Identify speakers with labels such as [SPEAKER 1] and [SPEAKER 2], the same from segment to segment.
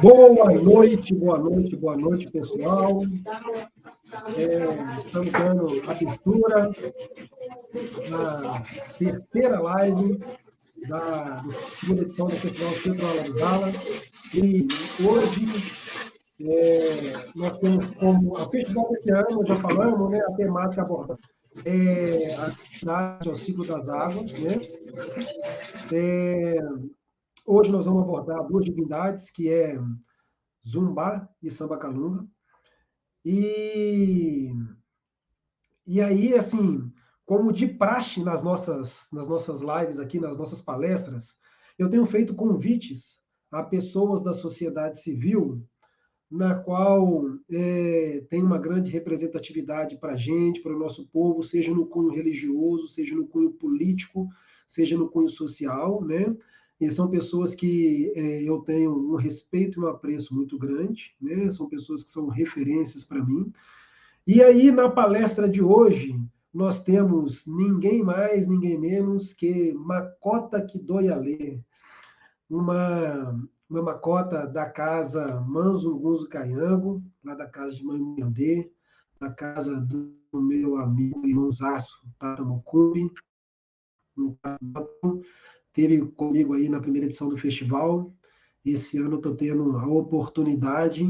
[SPEAKER 1] Boa noite, pessoal. Estamos dando abertura na terceira live da segunda edição do Festival Chetro Labizala. E hoje nós temos como a festival desse ano, já falamos, né, a temática abordada a cidade ao ciclo das águas, né? Hoje nós vamos abordar duas divindades, que é Zumbá e Samba Calunga. E aí, assim, como de praxe nas nossas lives aqui, nas nossas palestras, eu tenho feito convites a pessoas da sociedade civil, na qual tem uma grande representatividade para a gente, para o nosso povo, seja no cunho religioso, seja no cunho político, seja no cunho social, né? E são pessoas que eu tenho um respeito e um apreço muito grande, né? São pessoas que são referências para mim. E aí, na palestra de hoje, nós temos ninguém mais, ninguém menos que Makota Kidoyalê, uma Makota da casa Manzungunzu Caiango, lá da casa de Manhãndê, da casa do meu amigo irmãozaço Tata Mokumbi, teve comigo aí na primeira edição do festival. Esse ano eu estou tendo a oportunidade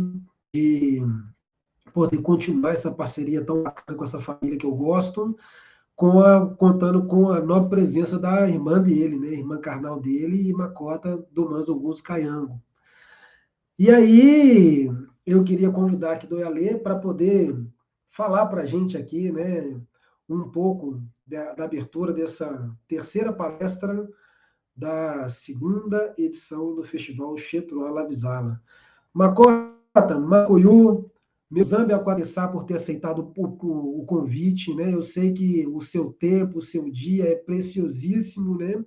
[SPEAKER 1] de poder continuar essa parceria tão bacana com essa família que eu gosto, contando com a nova presença da irmã dele, né? Irmã carnal dele e Makota do Manzungunzu Caiango. E aí, eu queria convidar aqui Doyalê para poder falar para a gente aqui, né, um pouco da abertura dessa terceira palestra da segunda edição do Festival Chetro Labizala. Makota, Makuyu, meu zambe agradecer por ter aceitado o convite, né? Eu sei que o seu tempo, o seu dia é preciosíssimo, né?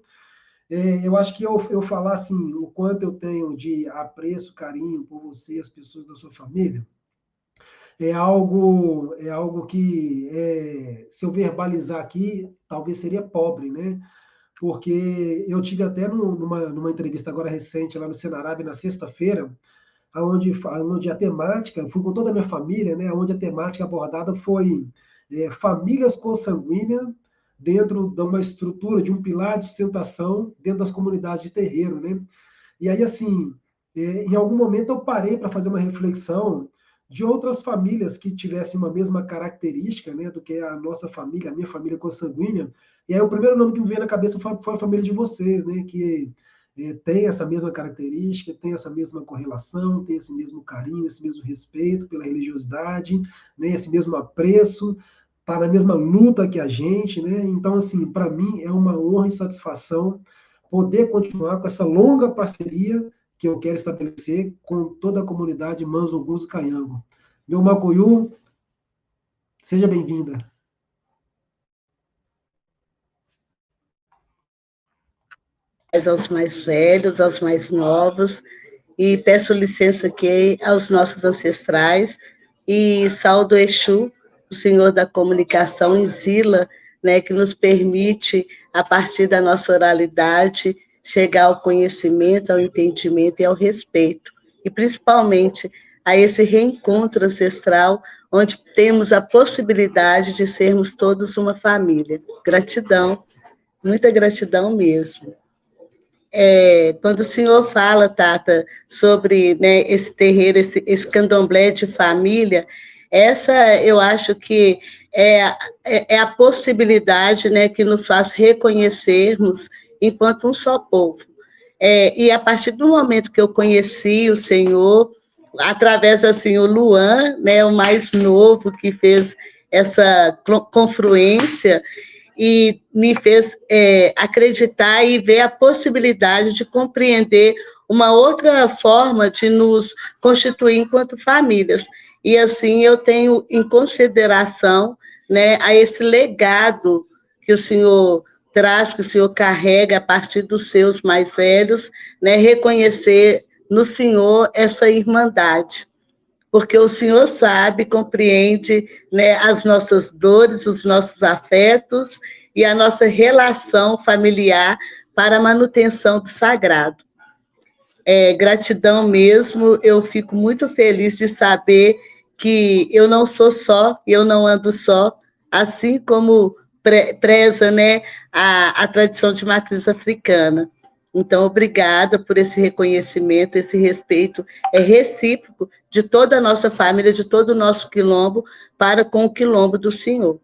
[SPEAKER 1] Eu acho que eu falar assim, o quanto eu tenho de apreço, carinho por você, as pessoas da sua família, é algo que, se eu verbalizar aqui, talvez seria pobre, né? Porque eu tive até numa entrevista agora recente lá no Senarab, na sexta-feira, onde a temática, eu fui com toda a minha família, né? Onde a temática abordada foi famílias consanguíneas dentro de uma estrutura, de um pilar de sustentação dentro das comunidades de terreiro, né? E aí, assim, em algum momento eu parei para fazer uma reflexão de outras famílias que tivessem uma mesma característica, né, do que a nossa família, a minha família consanguínea. E aí o primeiro nome que me veio na cabeça foi a família de vocês, né, que tem essa mesma característica, tem essa mesma correlação, tem esse mesmo carinho, esse mesmo respeito pela religiosidade, né, esse mesmo apreço, está na mesma luta que a gente, né? Então, assim, para mim é uma honra e satisfação poder continuar com essa longa parceria que eu quero estabelecer com toda a comunidade Manzungunzu Caiango. Meu Makuyu, seja bem-vinda.
[SPEAKER 2] Aos mais velhos, aos mais novos, e peço licença aqui aos nossos ancestrais, e saúdo Exu, o Senhor da Comunicação, Nzila, né, que nos permite, a partir da nossa oralidade, chegar ao conhecimento, ao entendimento e ao respeito, e principalmente a esse reencontro ancestral, onde temos a possibilidade de sermos todos uma família. Gratidão, muita gratidão mesmo. Quando o senhor fala, Tata, sobre, né, esse terreiro, esse candomblé de família, essa eu acho que é a possibilidade, né, que nos faz reconhecermos enquanto um só povo. E a partir do momento que eu conheci o Senhor, através, assim, o Luan, né, o mais novo, que fez essa confluência e me fez acreditar e ver a possibilidade de compreender uma outra forma de nos constituir enquanto famílias. E, assim, eu tenho em consideração, né, a esse legado que o Senhor traz, que o Senhor carrega a partir dos seus mais velhos, né, reconhecer no Senhor essa irmandade, porque o Senhor sabe, compreende, né, as nossas dores, os nossos afetos e a nossa relação familiar para a manutenção do sagrado. Gratidão mesmo, eu fico muito feliz de saber que eu não sou só, eu não ando só, assim como preza, né, a tradição de matriz africana. Então, obrigada por esse reconhecimento, esse respeito recíproco de toda a nossa família, de todo o nosso quilombo, para com o quilombo do Senhor.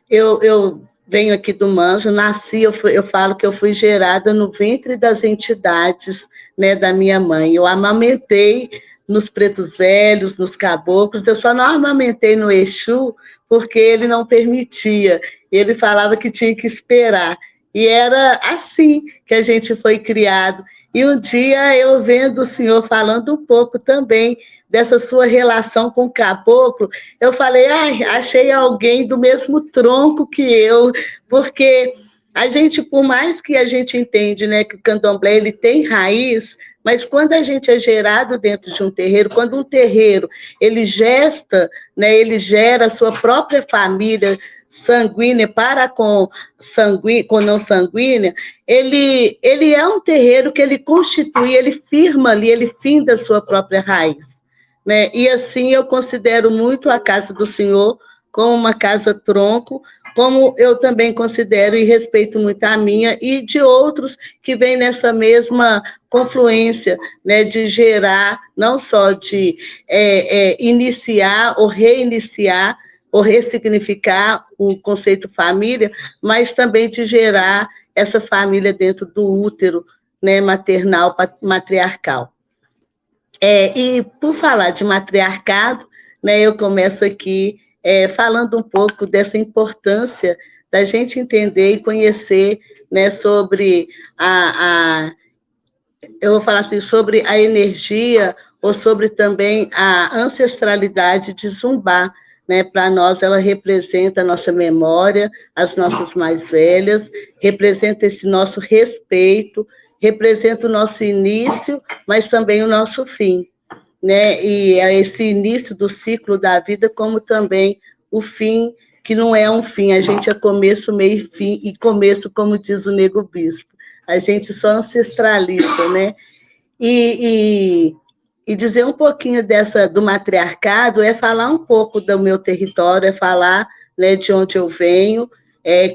[SPEAKER 2] Eu venho aqui do Manjo, nasci, eu falo que eu fui gerada no ventre das entidades, né, da minha mãe. Eu amamentei nos pretos velhos, nos caboclos, eu só não amamentei no Exu porque ele não permitia, ele falava que tinha que esperar. E era assim que a gente foi criado. E um dia eu vendo o senhor falando um pouco também dessa sua relação com o caboclo, eu falei, achei alguém do mesmo tronco que eu, porque a gente, por mais que a gente entende, né, que o candomblé ele tem raiz, mas quando a gente é gerado dentro de um terreiro, quando um terreiro ele gesta, né, ele gera a sua própria família sanguínea para com não sanguínea, ele é um terreiro que ele constitui, ele firma ali, ele finda a sua própria raiz. Né? E assim eu considero muito a Casa do Senhor como uma casa tronco, como eu também considero e respeito muito a minha e de outros que vêm nessa mesma confluência, né, de gerar, não só de iniciar ou reiniciar ou ressignificar o conceito família, mas também de gerar essa família dentro do útero, né, maternal, matriarcal. E por falar de matriarcado, né, eu começo aqui falando um pouco dessa importância da gente entender e conhecer, né, sobre eu vou falar assim, sobre a energia ou sobre também a ancestralidade de Zumbá. Né, para nós, ela representa a nossa memória, as nossas mais velhas, representa esse nosso respeito, representa o nosso início, mas também o nosso fim, né? E é esse início do ciclo da vida, como também o fim, que não é um fim, a gente é começo, meio e fim, e começo, como diz o Nego Bispo, a gente só ancestraliza, né? E dizer um pouquinho do matriarcado é falar um pouco do meu território, é falar, né, de onde eu venho,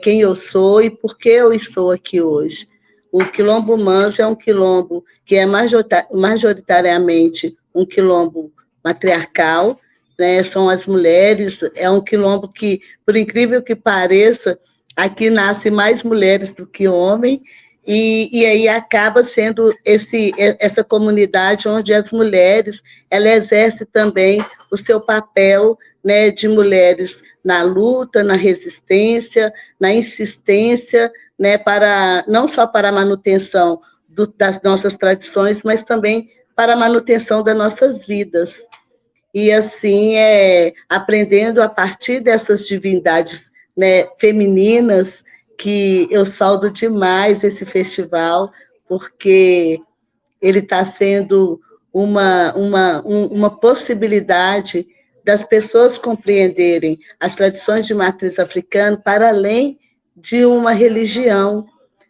[SPEAKER 2] quem eu sou e por que eu estou aqui hoje. O Quilombo Manjo é um quilombo que é majoritariamente um quilombo matriarcal, né? São as mulheres, é um quilombo que, por incrível que pareça, aqui nascem mais mulheres do que homens, e aí acaba sendo essa comunidade onde as mulheres, ela exerce também o seu papel, né, de mulheres na luta, na resistência, na insistência, né, não só para a manutenção das nossas tradições, mas também para a manutenção das nossas vidas. E assim, aprendendo a partir dessas divindades, né, femininas, que eu saldo demais esse festival, porque ele está sendo uma possibilidade das pessoas compreenderem as tradições de matriz africana para além de uma religião.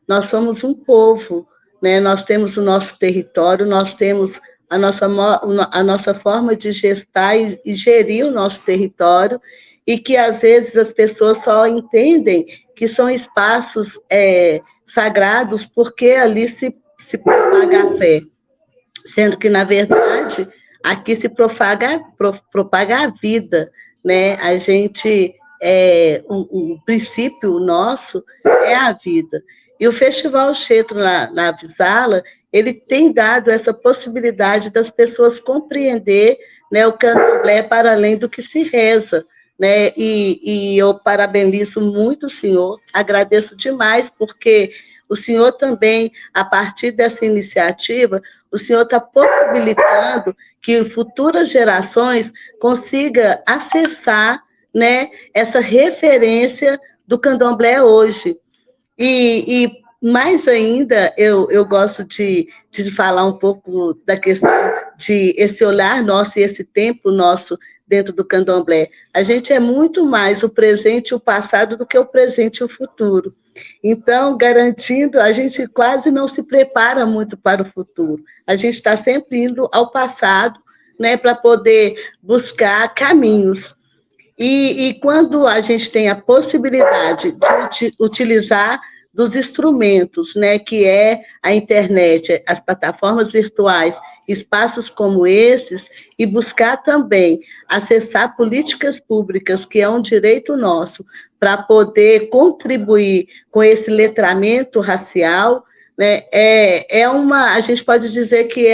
[SPEAKER 2] Nós somos um povo, né? Nós temos o nosso território, nós temos a nossa forma de gestar e gerir o nosso território, e que, às vezes, as pessoas só entendem que são espaços sagrados porque ali se propaga a fé, sendo que, na verdade, aqui se propaga a vida, né? A gente, o princípio nosso é a vida. E o Festival Xetro na Avisala, ele tem dado essa possibilidade das pessoas compreender, né, o candomblé para além do que se reza, né? E eu parabenizo muito o senhor, agradeço demais, porque o senhor também, a partir dessa iniciativa, o senhor está possibilitando que futuras gerações consigam acessar, né, essa referência do candomblé hoje. E mais ainda, eu gosto de falar um pouco da questão de esse olhar nosso e esse tempo nosso dentro do candomblé. A gente é muito mais o presente e o passado do que o presente e o futuro. Então, garantindo, a gente quase não se prepara muito para o futuro. A gente está sempre indo ao passado, né, para poder buscar caminhos. E quando a gente tem a possibilidade de utilizar dos instrumentos, né, que é a internet, as plataformas virtuais, espaços como esses, e buscar também acessar políticas públicas, que é um direito nosso, para poder contribuir com esse letramento racial, né, a gente pode dizer que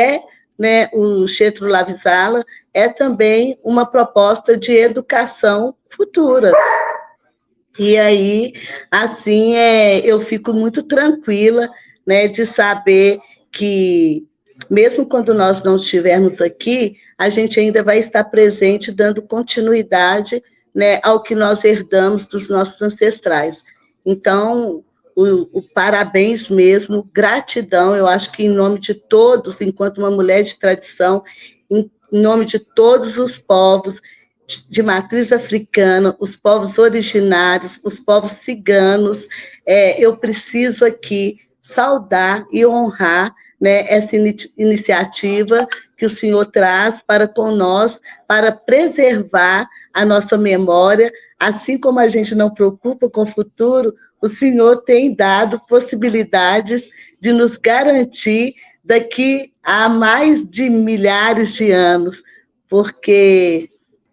[SPEAKER 2] né, o Getro Lavizala é também uma proposta de educação futura. E aí, assim, eu fico muito tranquila, né, de saber que, mesmo quando nós não estivermos aqui, a gente ainda vai estar presente, dando continuidade, né, ao que nós herdamos dos nossos ancestrais. Então, o parabéns mesmo, gratidão, eu acho que em nome de todos, enquanto uma mulher de tradição, em nome de todos os povos de matriz africana, os povos originários, os povos ciganos, eu preciso aqui saudar e honrar, né, essa iniciativa que o senhor traz para com nós, para preservar a nossa memória, assim como a gente não preocupa com o futuro, o senhor tem dado possibilidades de nos garantir daqui a mais de milhares de anos, porque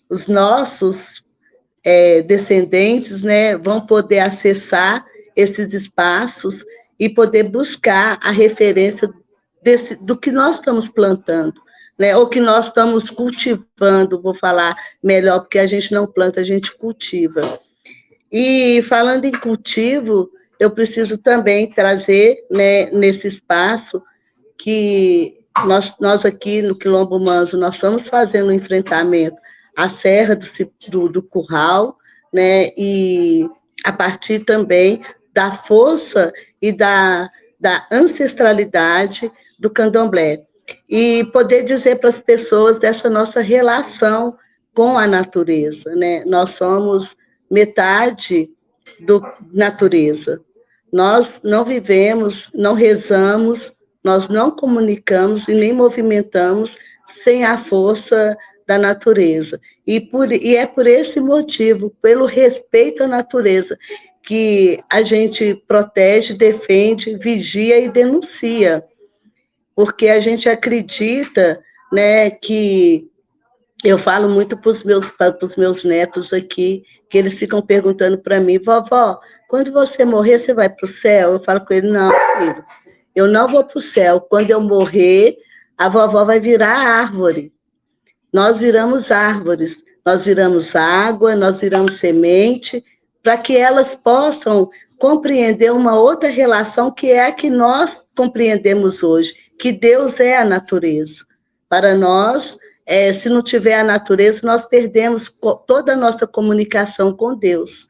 [SPEAKER 2] os nossos descendentes, né, vão poder acessar esses espaços e poder buscar a referência do que nós estamos plantando, né, ou que nós estamos cultivando, vou falar melhor, porque a gente não planta, a gente cultiva. E falando em cultivo, eu preciso também trazer, né, nesse espaço que nós aqui no Quilombo Manso, nós estamos fazendo um enfrentamento à Serra do Curral, né, e a partir também da força e da ancestralidade do candomblé. E poder dizer para as pessoas dessa nossa relação com a natureza, né? Nós somos metade da natureza. Nós não vivemos, não rezamos, nós não comunicamos e nem movimentamos sem a força da natureza. E é por esse motivo, pelo respeito à natureza, que a gente protege, defende, vigia e denuncia. Porque a gente acredita, né, que eu falo muito para os meus netos aqui, que eles ficam perguntando para mim, vovó, quando você morrer, você vai para o céu? Eu falo com ele, não, filho, eu não vou para o céu. Quando eu morrer, a vovó vai virar árvore. Nós viramos árvores, nós viramos água, nós viramos semente, para que elas possam compreender uma outra relação que é a que nós compreendemos hoje, que Deus é a natureza. Para nós, se não tiver a natureza, nós perdemos toda a nossa comunicação com Deus.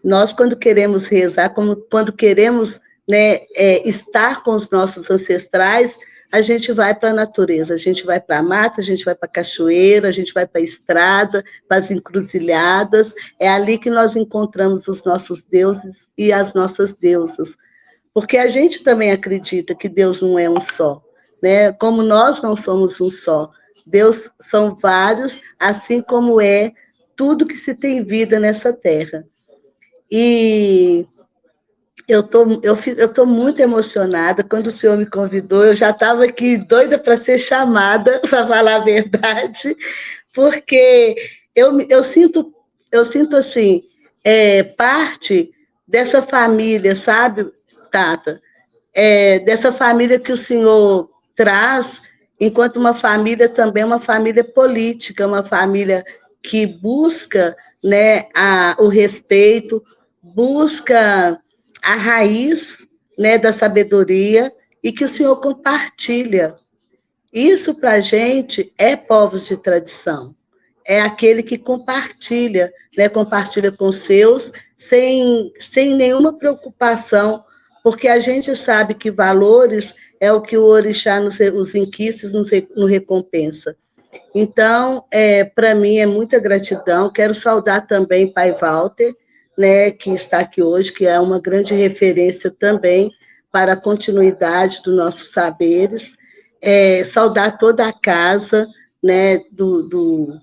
[SPEAKER 2] Nós, quando queremos rezar, quando queremos, né, estar com os nossos ancestrais, a gente vai para a natureza, a gente vai para a mata, a gente vai para a cachoeira, a gente vai para a estrada, para as encruzilhadas, é ali que nós encontramos os nossos deuses e as nossas deusas. Porque a gente também acredita que Deus não é um só, né? Como nós não somos um só. Deus são vários, assim como é tudo que se tem vida nessa terra. E eu tô muito emocionada. Quando o senhor me convidou, eu já estava aqui doida para ser chamada, para falar a verdade, porque eu sinto assim, parte dessa família, sabe, Tata? Dessa família que o senhor traz, enquanto uma família também, uma família política, uma família que busca, né, o respeito, busca a raiz, né, da sabedoria, e que o senhor compartilha. Isso, para a gente, é povos de tradição. É aquele que compartilha, né, compartilha com os seus, sem nenhuma preocupação, porque a gente sabe que valores é o que o orixá, os inquices, nos recompensa. Então, para mim é muita gratidão. Quero saudar também Pai Walter, né, que está aqui hoje, que é uma grande referência também para a continuidade dos nossos saberes. Saudar toda a casa, né, do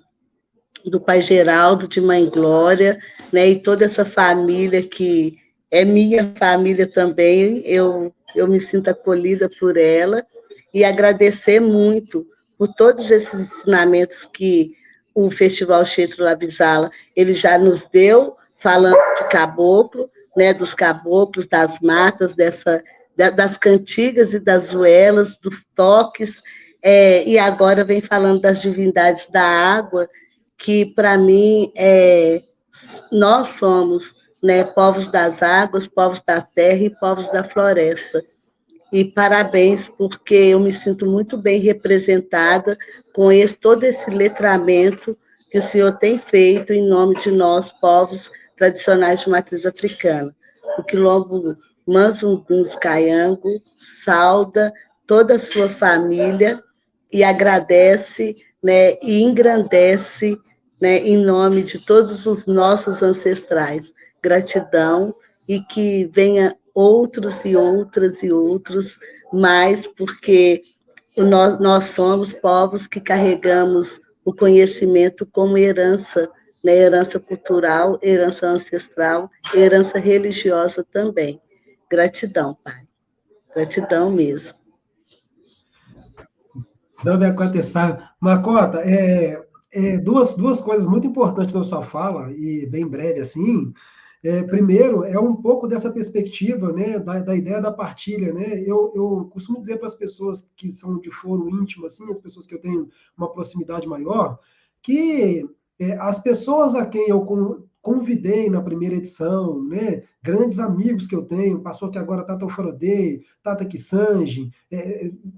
[SPEAKER 2] Pai Geraldo, de Mãe Glória, né, e toda essa família que é minha família também, eu me sinto acolhida por ela, e agradecer muito por todos esses ensinamentos que o Festival Chetro Labizala, ele já nos deu, falando de caboclo, né, dos caboclos, das matas, das cantigas e das zuelas, dos toques, e agora vem falando das divindades da água, que para mim nós somos, né, povos das águas, povos da terra e povos da floresta. E parabéns, porque eu me sinto muito bem representada com todo esse letramento que o senhor tem feito em nome de nós, povos tradicionais de matriz africana. O Quilombo Manzunguns Caiango sauda toda a sua família e agradece, né, e engrandece, né, em nome de todos os nossos ancestrais. Gratidão, e que venha outros e outras e outros mais, porque nós somos povos que carregamos o conhecimento como herança, né, herança cultural, herança ancestral, herança religiosa também. Gratidão, Pai. Gratidão mesmo.
[SPEAKER 1] Zambia Quatessá. Macota, duas coisas muito importantes na sua fala, e bem breve assim. Primeiro, é um pouco dessa perspectiva, né, da ideia da partilha, né? Eu costumo dizer para as pessoas que são de foro íntimo, assim, as pessoas que eu tenho uma proximidade maior, que as pessoas a quem eu convidei na primeira edição, né, grandes amigos que eu tenho, passou aqui agora Tata Alfarodei, Tata Kisanji,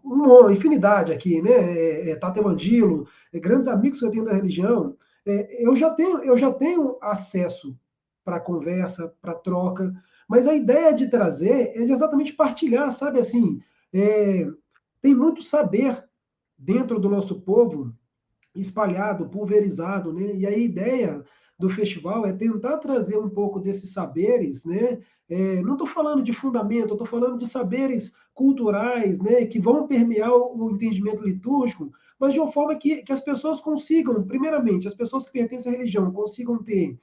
[SPEAKER 1] uma infinidade aqui, né, Tata Evandilo, grandes amigos que eu tenho da religião, eu já tenho acesso para conversa, para troca, mas a ideia de trazer é de exatamente partilhar, sabe assim, tem muito saber dentro do nosso povo espalhado, pulverizado, né? E a ideia do festival é tentar trazer um pouco desses saberes, né? Não estou falando de fundamento, estou falando de saberes culturais, né? Que vão permear o entendimento litúrgico, mas de uma forma que as pessoas consigam, primeiramente, as pessoas que pertencem à religião consigam ter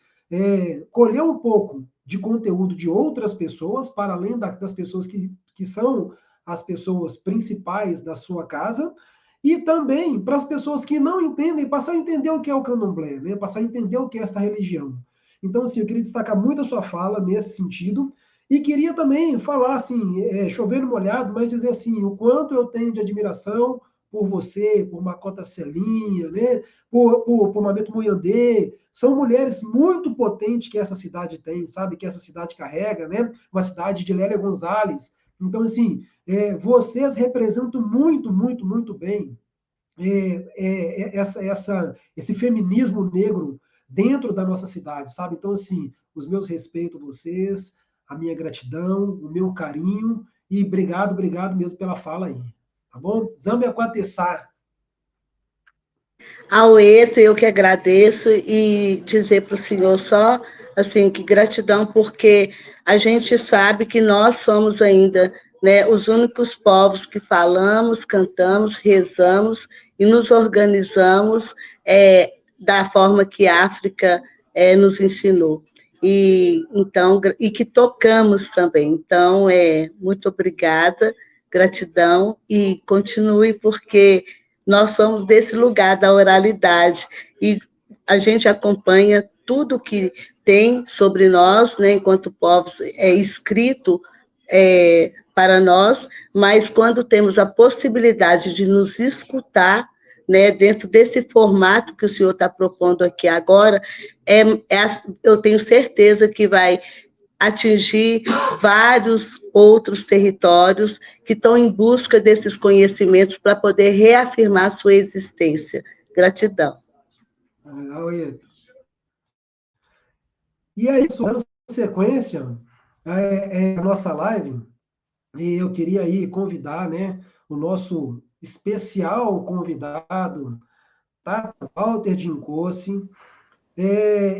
[SPEAKER 1] colher um pouco de conteúdo de outras pessoas, para além das pessoas que são as pessoas principais da sua casa, e também para as pessoas que não entendem, passar a entender o que é o candomblé, né? Passar a entender o que é essa religião. Então, assim, eu queria destacar muito a sua fala nesse sentido, e queria também falar, assim, chovendo molhado, mas dizer assim, o quanto eu tenho de admiração por você, por Macota Celinha, né? por Mameto Moiandê. São mulheres muito potentes que essa cidade tem, sabe? Que essa cidade carrega, né? Uma cidade de Lélia Gonzalez. Então, assim, vocês representam muito, muito, muito bem esse feminismo negro dentro da nossa cidade, sabe? Então, assim, os meus respeitos a vocês, a minha gratidão, o meu carinho, e obrigado mesmo pela fala aí, tá bom? Zambia Quatessá.
[SPEAKER 2] Aueto, eu que agradeço, e dizer para o senhor só, assim, que gratidão, porque a gente sabe que nós somos ainda, né, os únicos povos que falamos, cantamos, rezamos e nos organizamos da forma que a África nos ensinou. Então, e que tocamos também. Então, muito obrigada, gratidão, e continue, porque nós somos desse lugar da oralidade, e a gente acompanha tudo que tem sobre nós, né, enquanto povos, escrito para nós, mas quando temos a possibilidade de nos escutar, né, dentro desse formato que o senhor está propondo aqui agora, eu tenho certeza que vai atingir vários outros territórios que estão em busca desses conhecimentos para poder reafirmar sua existência. Gratidão.
[SPEAKER 1] E é isso, dando sequência a nossa live, e eu queria aí convidar, né, o nosso especial convidado, Tata Walter de Incosse.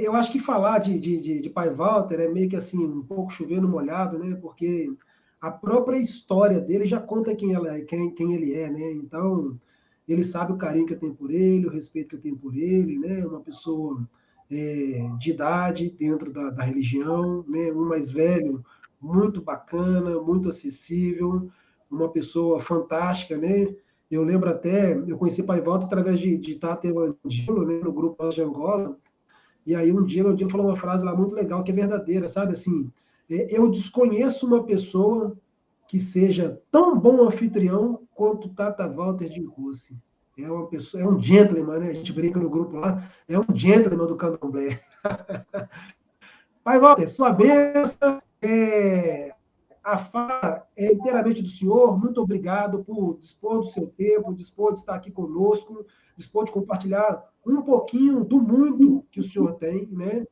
[SPEAKER 1] Eu acho que falar de pai Walter é meio que assim, um pouco chovendo molhado, né? Porque a própria história dele já conta quem ele é, né? Então, ele sabe o carinho que eu tenho por ele, o respeito que eu tenho por ele, né? Uma pessoa de idade dentro da religião, né? Um mais velho, muito bacana, muito acessível, uma pessoa fantástica, né? Eu lembro até, eu conheci Pai Walter através de Tata Evangelo, né? No grupo Anjo de Angola. E aí um dia ele falou uma frase lá muito legal, que é verdadeira, sabe? Assim, eu desconheço uma pessoa que seja tão bom anfitrião quanto Tata Walter de Incosse. É uma pessoa, é um gentleman, né? A gente brinca no grupo lá, é um gentleman do candomblé. Pai Walter, sua bênção, a fala é inteiramente do senhor. Muito obrigado por dispor do seu tempo, dispor de estar aqui conosco, dispor de compartilhar um pouquinho do muito que o senhor tem, né?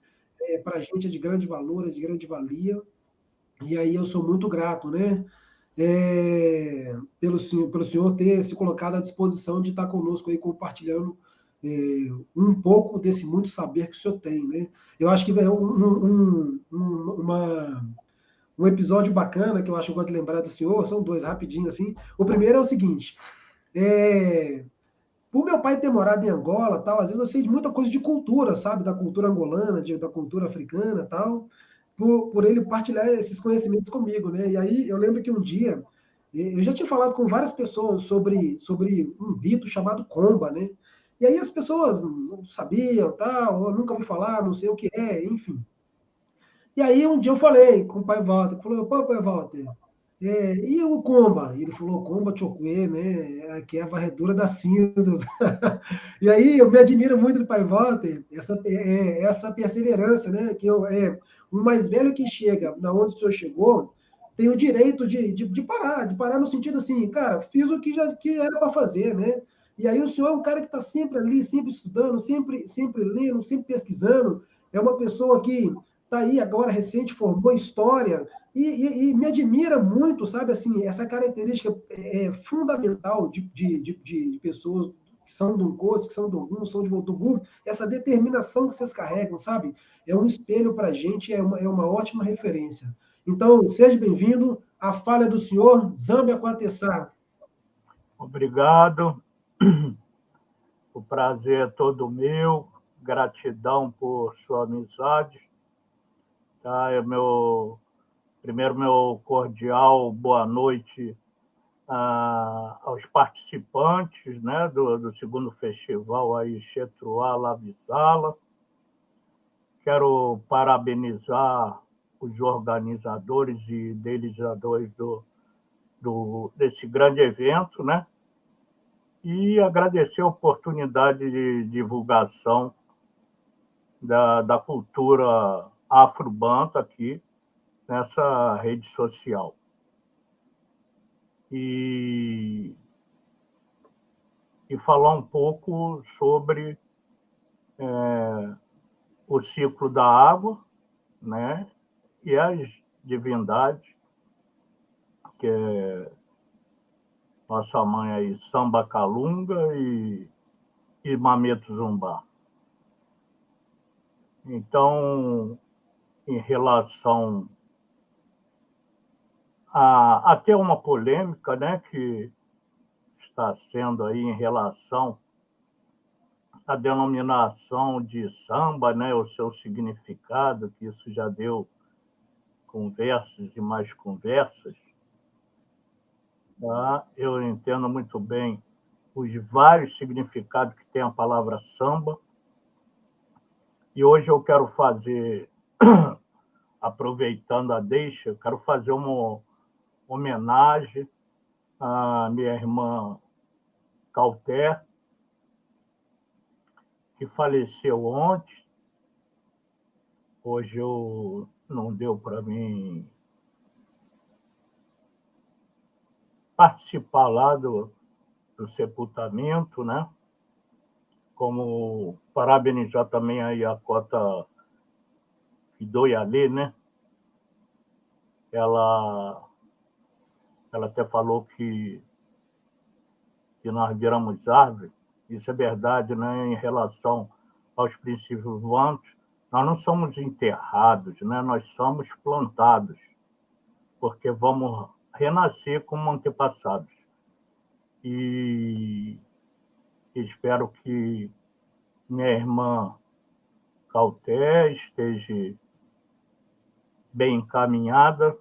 [SPEAKER 1] Para a gente é de grande valor, é de grande valia. E aí eu sou muito grato, né? Pelo senhor ter se colocado à disposição de estar conosco aí compartilhando um pouco desse muito saber que o senhor tem, né? Eu acho que é um episódio bacana que eu acho que eu gosto de lembrar do senhor, são dois rapidinho assim. O primeiro é o seguinte: por meu pai ter morado em Angola, tal, às vezes eu sei de muita coisa de cultura, sabe, da cultura angolana, da cultura africana, tal, por ele partilhar esses conhecimentos comigo, né? E aí eu lembro que um dia eu já tinha falado com várias pessoas sobre um rito chamado comba, né? E aí as pessoas não sabiam, tal, ou nunca ouvi falar, não sei o que é, enfim. E aí um dia eu falei com o pai Walter, falou, pô, pai Walter, e o Comba? E ele falou, Comba Chokwe, né? Que é a varredura das cinzas. E aí eu me admiro muito do pai Walter, essa perseverança, né? Que o mais velho que chega na onde o senhor chegou tem o direito de parar no sentido assim, cara, fiz o que era para fazer, né? E aí o senhor é um cara que está sempre ali, sempre estudando, sempre lendo, sempre pesquisando. É uma pessoa que está aí agora recente, formou história, e me admira muito, sabe, assim, essa característica fundamental de pessoas que são do Nkosi, que são do Ogum, são de Votugu, essa determinação que vocês carregam, sabe? É um espelho para a gente, é uma ótima referência. Então, seja bem-vindo. A fala é do senhor Zambia Quatessá.
[SPEAKER 3] Obrigado. O prazer é todo meu. Gratidão por sua amizade. Tá? Primeiro, meu cordial boa noite aos participantes, né, do segundo festival aí, Xetruá Lavisala. Quero parabenizar os organizadores e idealizadores desse grande evento, né? E agradecer a oportunidade de divulgação da cultura afro-banta aqui nessa rede social. E falar um pouco sobre o ciclo da água, né? E as divindades, que é nossa mãe aí, Samba Calunga e Mameto Zumbá. Então, em relação a até uma polêmica, né, que está sendo aí em relação à denominação de samba, né, o seu significado, que isso já deu conversas e mais conversas. Tá? Eu entendo muito bem os vários significados que tem a palavra samba. E hoje eu quero fazer, aproveitando a deixa, eu quero fazer uma homenagem à minha irmã Cauter, que faleceu ontem. Hoje não deu para mim participar lá do sepultamento, né? Como parabenizar também aí a Cota Idoialê, né? Ela até falou que nós viramos árvore. isso é verdade, né, em relação aos princípios voantes, nós não somos enterrados, né, nós somos plantados, porque vamos renascer como antepassados. E espero que minha irmã Cauté esteja bem encaminhada,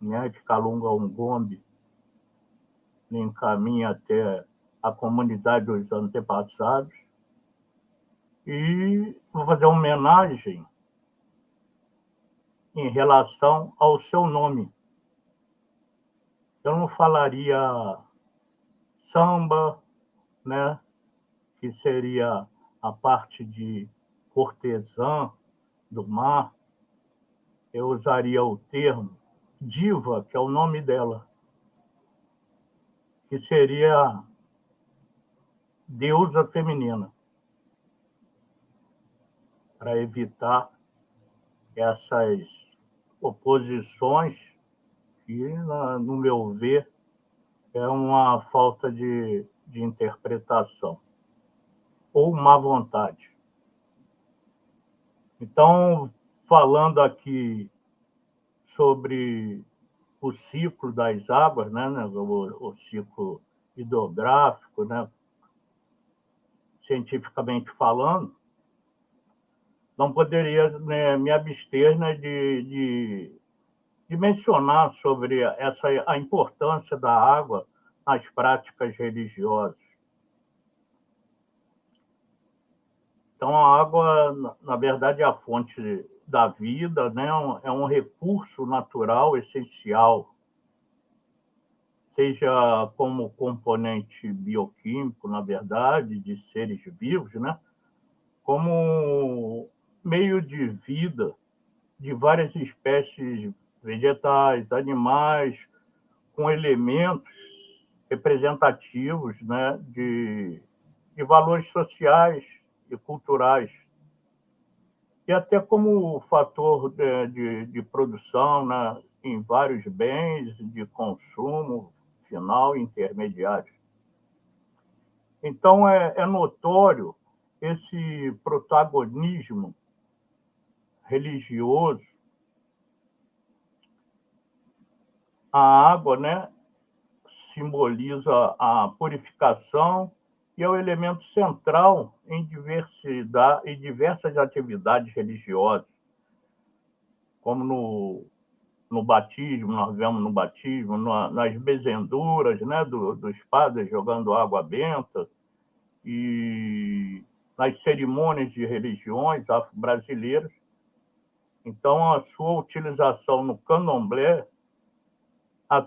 [SPEAKER 3] né, que Calunga Ungombe me encaminha até a comunidade dos antepassados. E vou fazer uma homenagem em relação ao seu nome. Eu não falaria samba, né, que seria a parte de cortesã do mar. Eu usaria o termo diva, que é o nome dela, que seria deusa feminina, para evitar essas oposições que, no meu ver, é uma falta de interpretação ou má vontade. Então, falando aqui sobre o ciclo das águas, né, o ciclo hidrográfico, né, cientificamente falando, não poderia, né, me abster, né, de mencionar sobre a importância da água nas práticas religiosas. Então, a água, na verdade, é a fonte da vida, né? É um recurso natural essencial, seja como componente bioquímico, na verdade, de seres vivos, né? Como meio de vida de várias espécies vegetais, animais, com elementos representativos, né, de valores sociais e culturais, e até como fator de produção, né, em vários bens de consumo final e intermediário. Então, é notório esse protagonismo religioso. A água, né, simboliza a purificação e é o elemento central em diversas atividades religiosas, como no batismo, nós vemos no batismo, nas benzenduras, né, dos padres jogando água benta, e nas cerimônias de religiões afro-brasileiras. Então, a sua utilização no candomblé a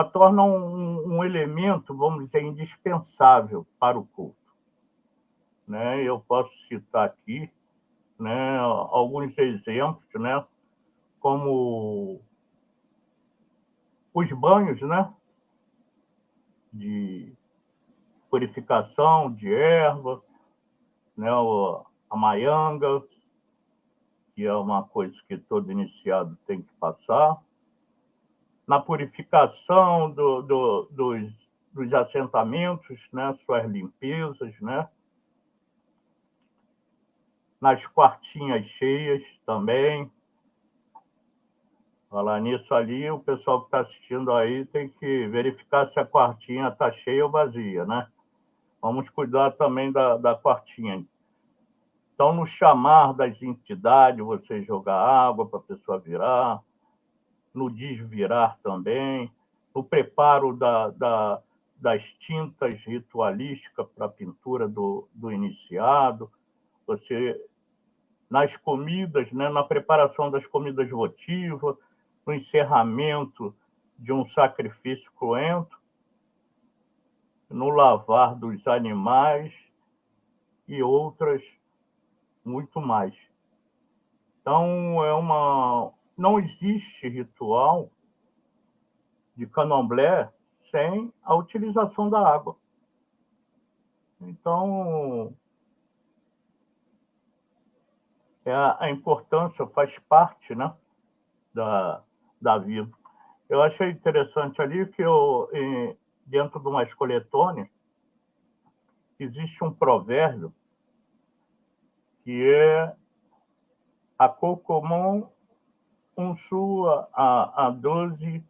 [SPEAKER 3] torna um elemento, vamos dizer, indispensável para o culto. Né? Eu posso citar aqui, né, alguns exemplos, né, como os banhos, né, de purificação de erva, né, a maianga, que é uma coisa que todo iniciado tem que passar, na purificação dos assentamentos, né, suas limpezas, né, nas quartinhas cheias também. Falar nisso ali, o pessoal que está assistindo aí tem que verificar se a quartinha está cheia ou vazia, né? Vamos cuidar também da quartinha. Então, no chamar das entidades, você jogar água para a pessoa virar, no desvirar também, no preparo das tintas ritualísticas para a pintura do iniciado, você, nas comidas, né, na preparação das comidas votivas, no encerramento de um sacrifício cruento, no lavar dos animais e outras muito mais. Então, não existe ritual de candomblé sem a utilização da água. Então, a importância faz parte, né, da vida. Eu achei interessante ali que dentro de uma escoletânea, existe um provérbio que é a cocomon un sua a 12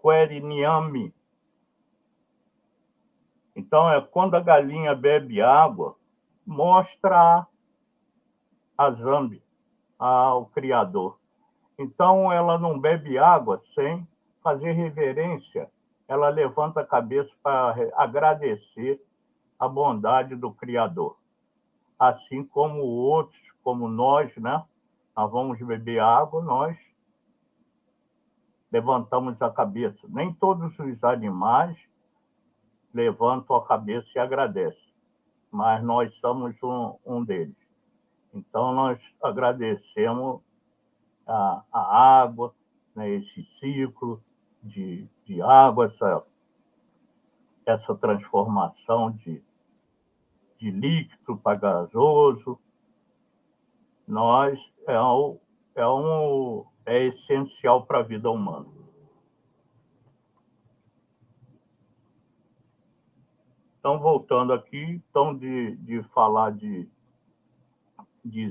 [SPEAKER 3] queriniami. Então, é quando a galinha bebe água, mostra a Zambi, ao Criador. Então, ela não bebe água sem fazer reverência. Ela levanta a cabeça para agradecer a bondade do Criador. Assim como outros, como nós, né? Nós vamos beber água, nós levantamos a cabeça. Nem todos os animais levantam a cabeça e agradecem, mas nós somos um deles. Então, nós agradecemos a água, né, esse ciclo de água, essa transformação de líquido para gasoso. Nós é essencial para a vida humana. Então, voltando aqui, então, de falar de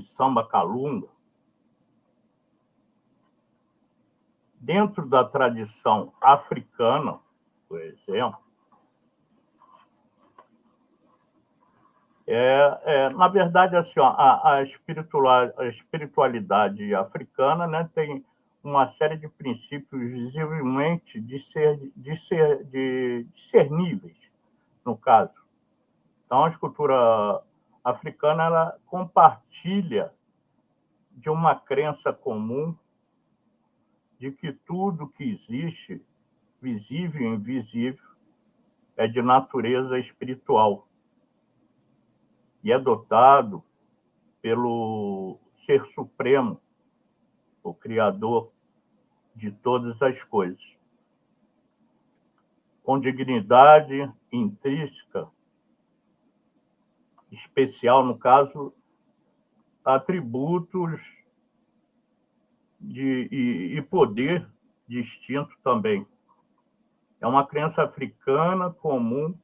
[SPEAKER 3] samba calunga, dentro da tradição africana, por exemplo, na verdade, assim, ó, a espiritualidade africana, né, tem uma série de princípios visivelmente discerníveis, no caso. Então, a escultura africana ela compartilha de uma crença comum de que tudo que existe, visível e invisível, é de natureza espiritual e é dotado pelo Ser Supremo, o Criador de todas as coisas, com dignidade intrínseca, especial, no caso, atributos e poder distinto também. É uma crença africana comum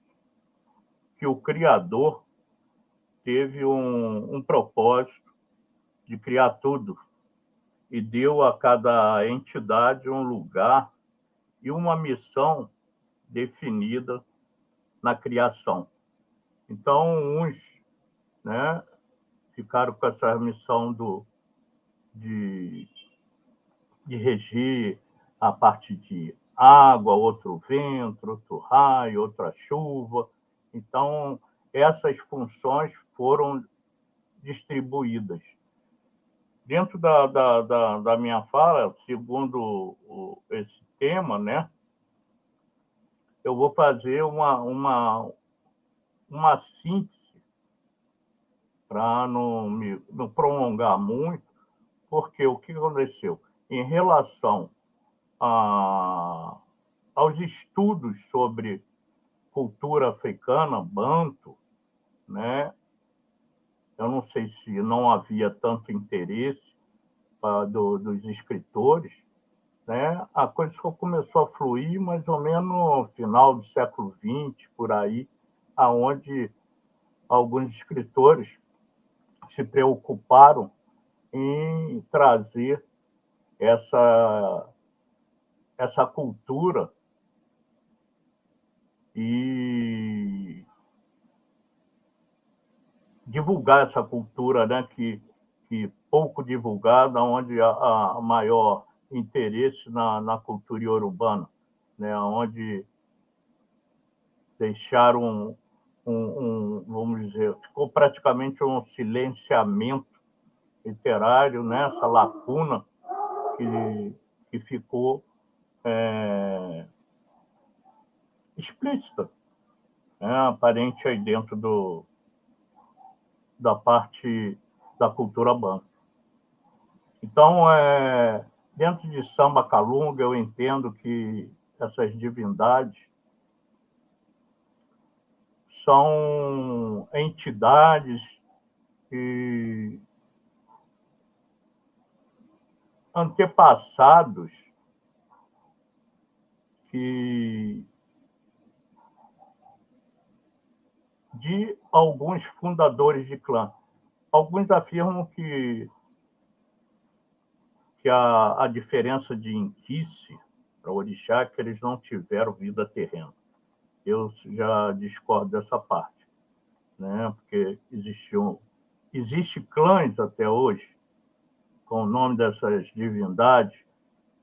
[SPEAKER 3] que o Criador teve um propósito de criar tudo e deu a cada entidade um lugar e uma missão definida na criação. Então, uns, né, ficaram com essa missão de reger a parte de água, outro vento, outro raio, outra chuva. Então, essas funções foram distribuídas. Dentro da minha fala, segundo esse tema, né, eu vou fazer uma síntese para não me prolongar muito, porque o que aconteceu? Em relação aos estudos sobre cultura africana, banto, né? Eu não sei se não havia tanto interesse dos escritores, né? A coisa só começou a fluir mais ou menos no final do século XX, por aí, aonde alguns escritores se preocuparam em trazer essa cultura e divulgar essa cultura, né, que pouco divulgada, onde há maior interesse na cultura iorubana, né, onde deixaram vamos dizer, ficou praticamente um silenciamento literário, né, essa lacuna que ficou explícita, né, aparente aí dentro da parte da cultura banto. Então, dentro de samba calunga, eu entendo que essas divindades são entidades e antepassados que de alguns fundadores de clã. Alguns afirmam que a diferença de Inquice para Orixá é que eles não tiveram vida terrena. Eu já discordo dessa parte, né? Porque existe clãs até hoje com o nome dessas divindades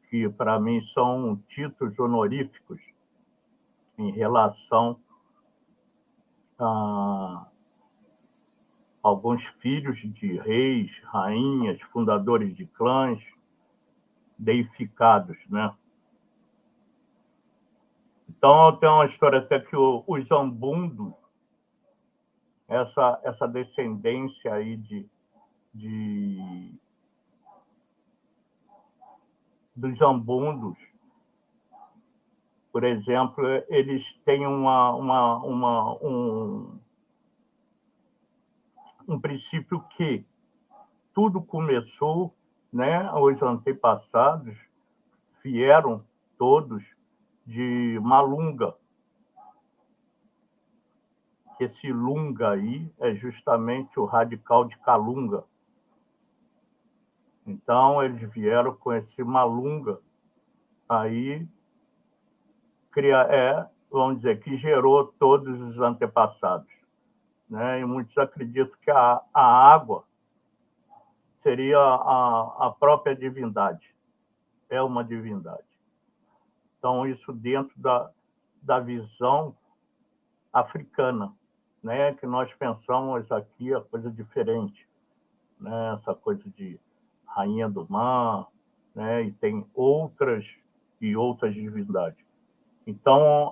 [SPEAKER 3] que, para mim, são títulos honoríficos em relação a alguns filhos de reis, rainhas, fundadores de clãs, deificados, né? Então, tem uma história até que os Zambundo, essa descendência aí dos Zambundos, por exemplo, eles têm um princípio que tudo começou, né? Os antepassados vieram todos de Malunga, que esse lunga aí é justamente o radical de calunga. Então, eles vieram com esse malunga aí, vamos dizer, que gerou todos os antepassados, né? E muitos acreditam que a água seria a própria divindade, é uma divindade. Então, isso dentro da visão africana, né? Que nós pensamos aqui a coisa diferente, né? Essa coisa de rainha do mar, né? E tem outras divindades. Então,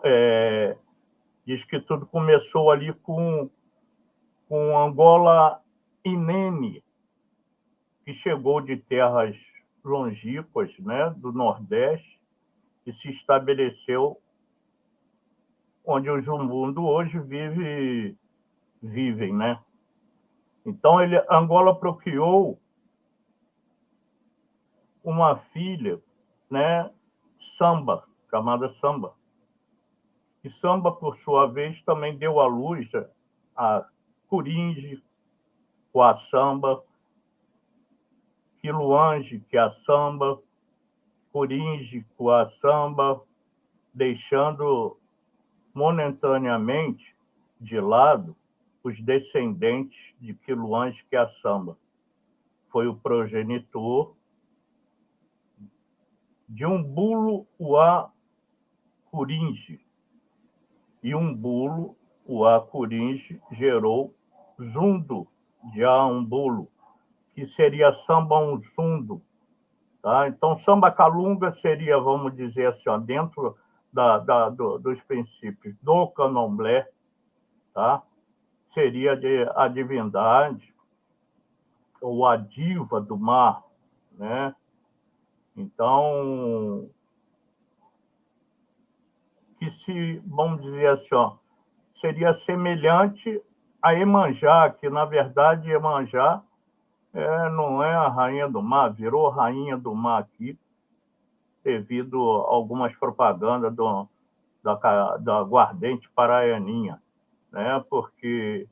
[SPEAKER 3] diz que tudo começou ali com Angola Inene, que chegou de terras longínquas, né, do Nordeste, e se estabeleceu onde os Zumbundo hoje vivem, né? Então, Angola procriou uma filha, né, Samba, chamada Samba. E Samba, por sua vez, também deu à luz a Coringe, Coaçamba, Quiluange, Quiaçamba, Coringe, Coaçamba, deixando momentaneamente de lado os descendentes de Quiluange, Quiaçamba. Foi o progenitor de Umbulo Uá Coringe. E Umbulo Uá Coringe gerou Zundo de Umbulo, que seria Samba Unzundo. Tá? Então, Samba Calunga seria, vamos dizer assim, ó, dentro dos princípios do candomblé, tá? Seria a divindade ou a diva do mar, né? Então, vamos dizer assim, ó, seria semelhante a Iemanjá, que, na verdade, Iemanjá não é a rainha do mar, virou rainha do mar aqui, devido a algumas propagandas da aguardente paraianinha, né? Porque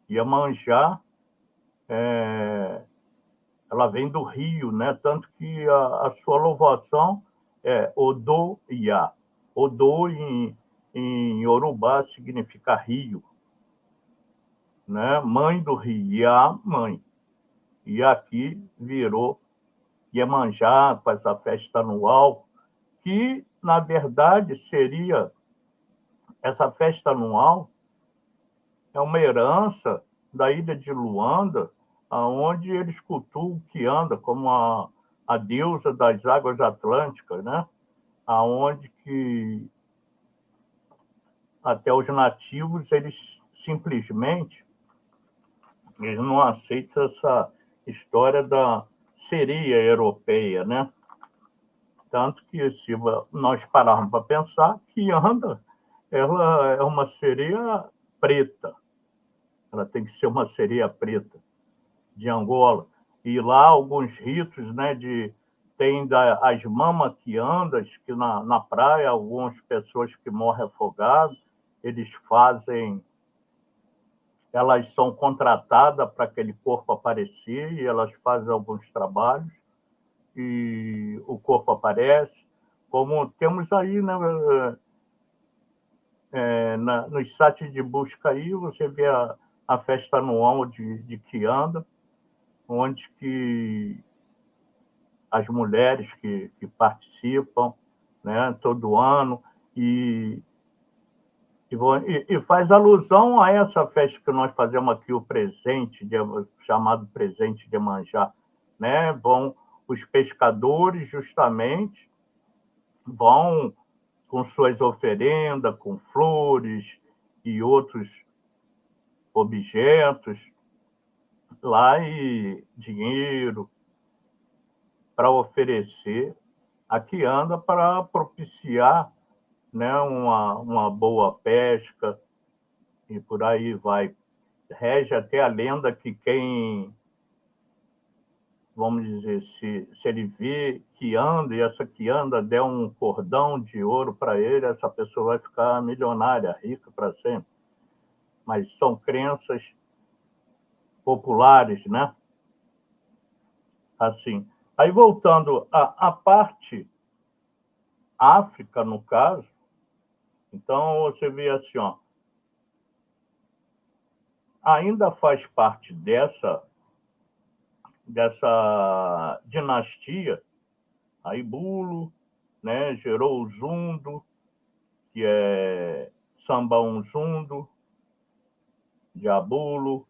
[SPEAKER 3] Iemanjá, ela vem do rio, né? Tanto que a sua louvação é Odo-Iá. Odo, em Yorubá, significa rio, né? Mãe do rio, Iá, mãe. E aqui virou Iemanjá, com essa festa anual, que, na verdade, seria essa festa anual, é uma herança da ilha de Luanda, onde eles cultuam Kianda como a deusa das águas atlânticas, né? Aonde que até os nativos, eles simplesmente não aceitam essa história da sereia europeia, né? Tanto que, se nós pararmos para pensar, Kianda, ela é uma sereia preta. Ela tem que ser uma sereia preta de Angola. E lá alguns ritos, né, tem as mamaquiandas, que na praia, algumas pessoas que morrem afogadas, eles fazem elas são contratadas para aquele corpo aparecer e elas fazem alguns trabalhos e o corpo aparece. Como temos aí, né, nos sites de busca aí, você vê a festa anual de Quianda, onde que as mulheres que participam, né, todo ano, e faz alusão a essa festa que nós fazemos aqui, o presente, chamado presente de Iemanjá, né? Vão os pescadores, justamente, vão com suas oferendas, com flores e outros objetos lá e dinheiro para oferecer a Quianda para propiciar, né, uma boa pesca e por aí vai. Rege até a lenda que quem, vamos dizer, se ele vê Quianda e essa Quianda der um cordão de ouro para ele, essa pessoa vai ficar milionária, rica para sempre. Mas são crenças populares, né? Assim. Aí, voltando à parte África, no caso, então você vê assim, ó, ainda faz parte dessa dinastia, aí Bulo, né, gerou o Zundo, que é Samba Unzundo, Diabulo,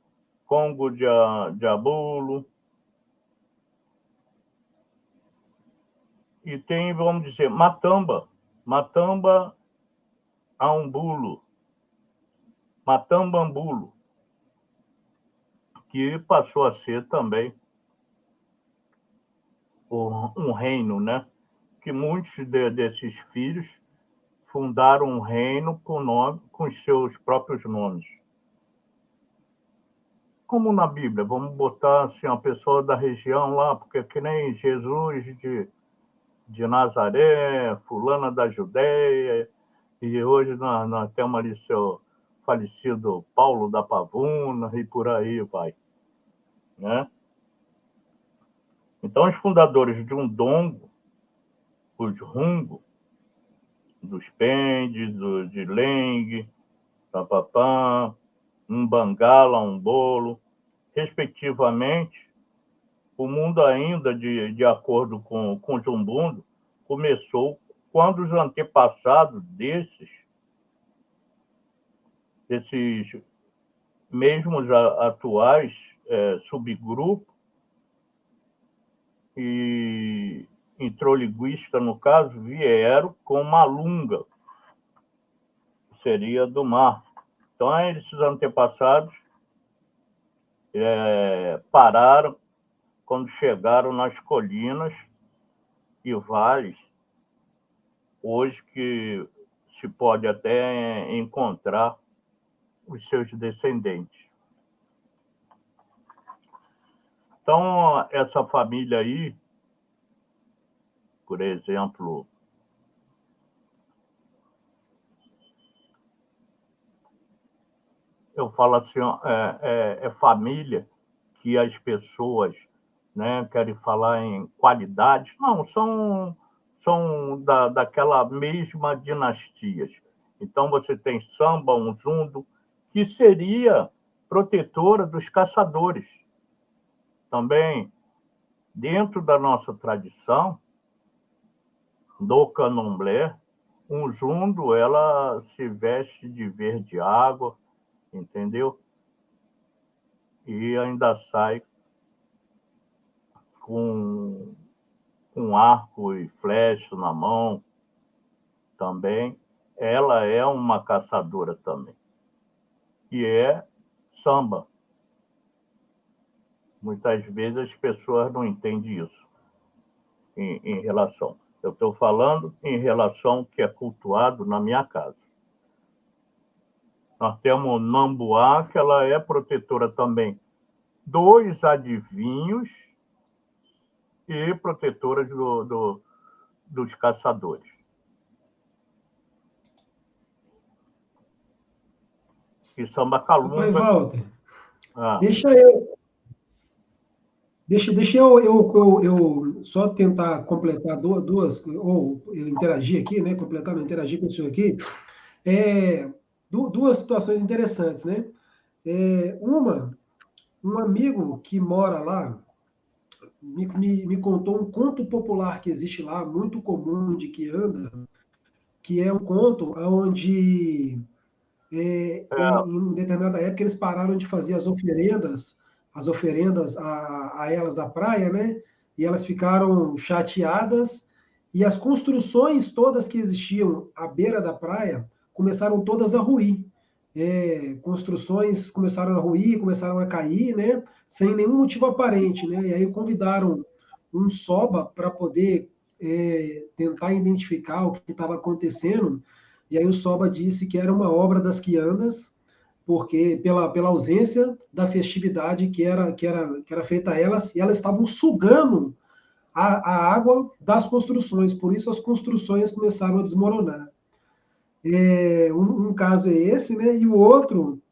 [SPEAKER 3] Congo Diabulo, e tem, vamos dizer, Matamba Aumbulo, Matambambulo, que passou a ser também um reino, né? Que muitos desses filhos fundaram um reino com os seus próprios nomes. Como na Bíblia, vamos botar assim, uma pessoa da região lá, porque que nem Jesus de Nazaré, fulana da Judéia, e hoje nós temos ali seu falecido Paulo da Pavuna, e por aí vai. Né? Então, os fundadores de Undongo, os Rungo, dos Pendes, de Lengue, Papapá, Umbangala, Umbolo, respectivamente, o mundo ainda, de acordo com Jumbundo, começou quando os antepassados desses mesmos atuais subgrupos, e introlinguista, no caso, vieram com Malunga, que seria do mar. Então, esses antepassados pararam quando chegaram nas colinas e vales, hoje que se pode até encontrar os seus descendentes. Então, essa família aí, por exemplo, eu falo assim, é família que as pessoas, né, querem falar em qualidades. Não, são daquela mesma dinastia. Então, você tem Samba Unzundo, que seria protetora dos caçadores. Também, dentro da nossa tradição, do candomblé, Unzundo, ela se veste de verde água, entendeu? E ainda sai com arco e flecha na mão também. Ela é uma caçadora também. E é samba. Muitas vezes as pessoas não entendem isso em relação. Eu estou falando em relação ao que é cultuado na minha casa. Nós temos Nambuá, que ela é protetora também dos adivinhos e protetora dos caçadores. que samba
[SPEAKER 1] Rapaz,
[SPEAKER 3] calunga...
[SPEAKER 1] Walter,
[SPEAKER 3] Ah,
[SPEAKER 1] deixa eu, deixa eu só tentar completar ou eu interagir aqui, né? Completar, não, interagir com o senhor aqui. Duas situações interessantes, né? Um amigo que mora lá me contou um conto popular que existe lá, muito comum de que anda, que é um conto onde, em determinada época, eles pararam de fazer as oferendas a elas da praia, né? E elas ficaram chateadas, e as construções todas que existiam à beira da praia começaram todas a ruir. Construções começaram a ruir, começaram a cair, né? Sem nenhum motivo aparente, né? E aí convidaram um soba para poder tentar identificar o que estava acontecendo. E aí o soba disse que era uma obra das quiandas, porque pela ausência da festividade que era feita a elas, e elas estavam sugando a água das construções, por isso as construções começaram a desmoronar. Um caso é esse, né? E o outro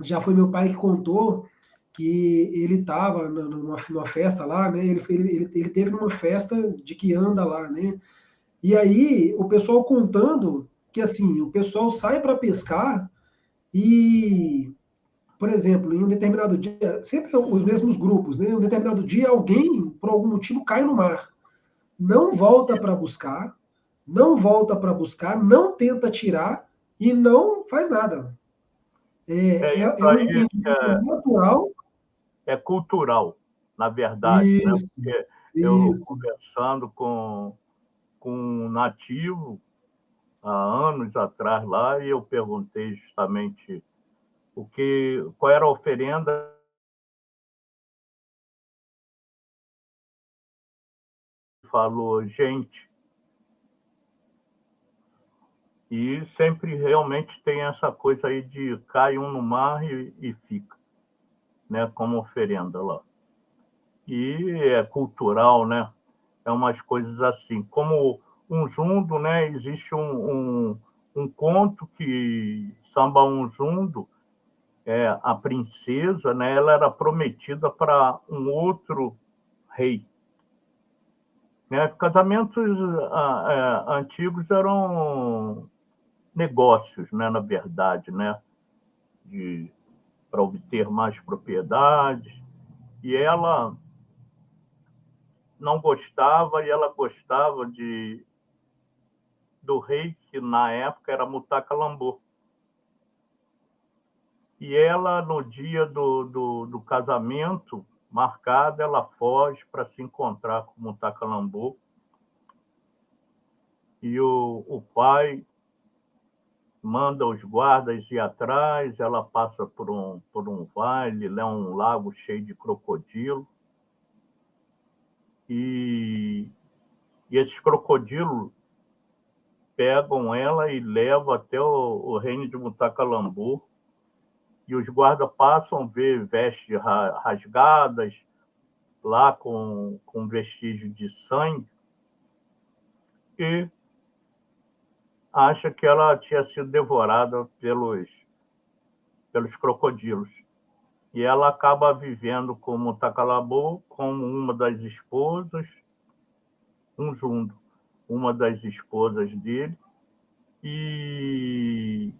[SPEAKER 1] já foi meu pai que contou que ele estava numa festa lá, né? Ele teve numa festa de quianda lá, né? E aí o pessoal contando que assim o pessoal sai para pescar e, por exemplo, em um determinado dia, sempre os mesmos grupos, né? Em um determinado dia alguém por algum motivo cai no mar, não volta para buscar, não tenta tirar e não faz nada.
[SPEAKER 3] isso
[SPEAKER 1] É um
[SPEAKER 3] aí
[SPEAKER 1] entendimento natural.
[SPEAKER 3] é cultural, na verdade, né?
[SPEAKER 1] Isso,
[SPEAKER 3] Porque eu
[SPEAKER 1] isso.
[SPEAKER 3] conversando com um nativo há anos atrás lá, e eu perguntei justamente qual era a oferenda. Falou gente, e sempre realmente tem essa coisa aí de cai um no mar e fica, né, como oferenda lá. E é cultural, né? É umas coisas assim. Como um jundo, né? Existe um conto que Samba Unjundo, a princesa, né? Ela era prometida para um outro rei. Né? Casamentos antigos eram negócios, né? Na verdade, né? Para obter mais propriedades. E ela não gostava, e ela gostava do rei, que na época era Mutacalambu. E ela, no dia do casamento marcado, ela foge para se encontrar com Mutacalambu. E o pai manda os guardas ir atrás, ela passa por um vale, é um lago cheio de crocodilo. E esses crocodilos pegam ela e levam até o reino de Mutacalambu. E os guardas passam a ver vestes rasgadas, lá com vestígio de sangue, e acha que ela tinha sido devorada pelos crocodilos. E ela acaba vivendo como Mutacalabu, como uma das esposas, Unjundo, uma das esposas dele, e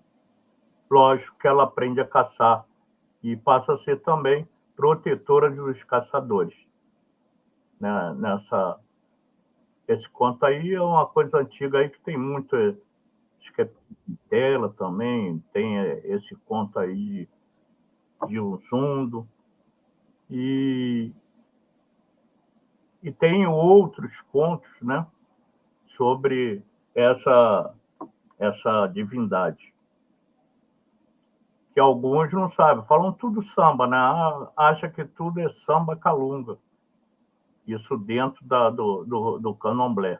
[SPEAKER 3] lógico que ela aprende a caçar e passa a ser também protetora dos caçadores. Né? Esse conto aí é uma coisa antiga aí que tem muito, acho que é tela também, tem esse conto aí de Unjundo, e tem outros contos, né, sobre essa divindade, que alguns não sabem, falam tudo samba, né? Acha que tudo é samba calunga, isso dentro do candomblé,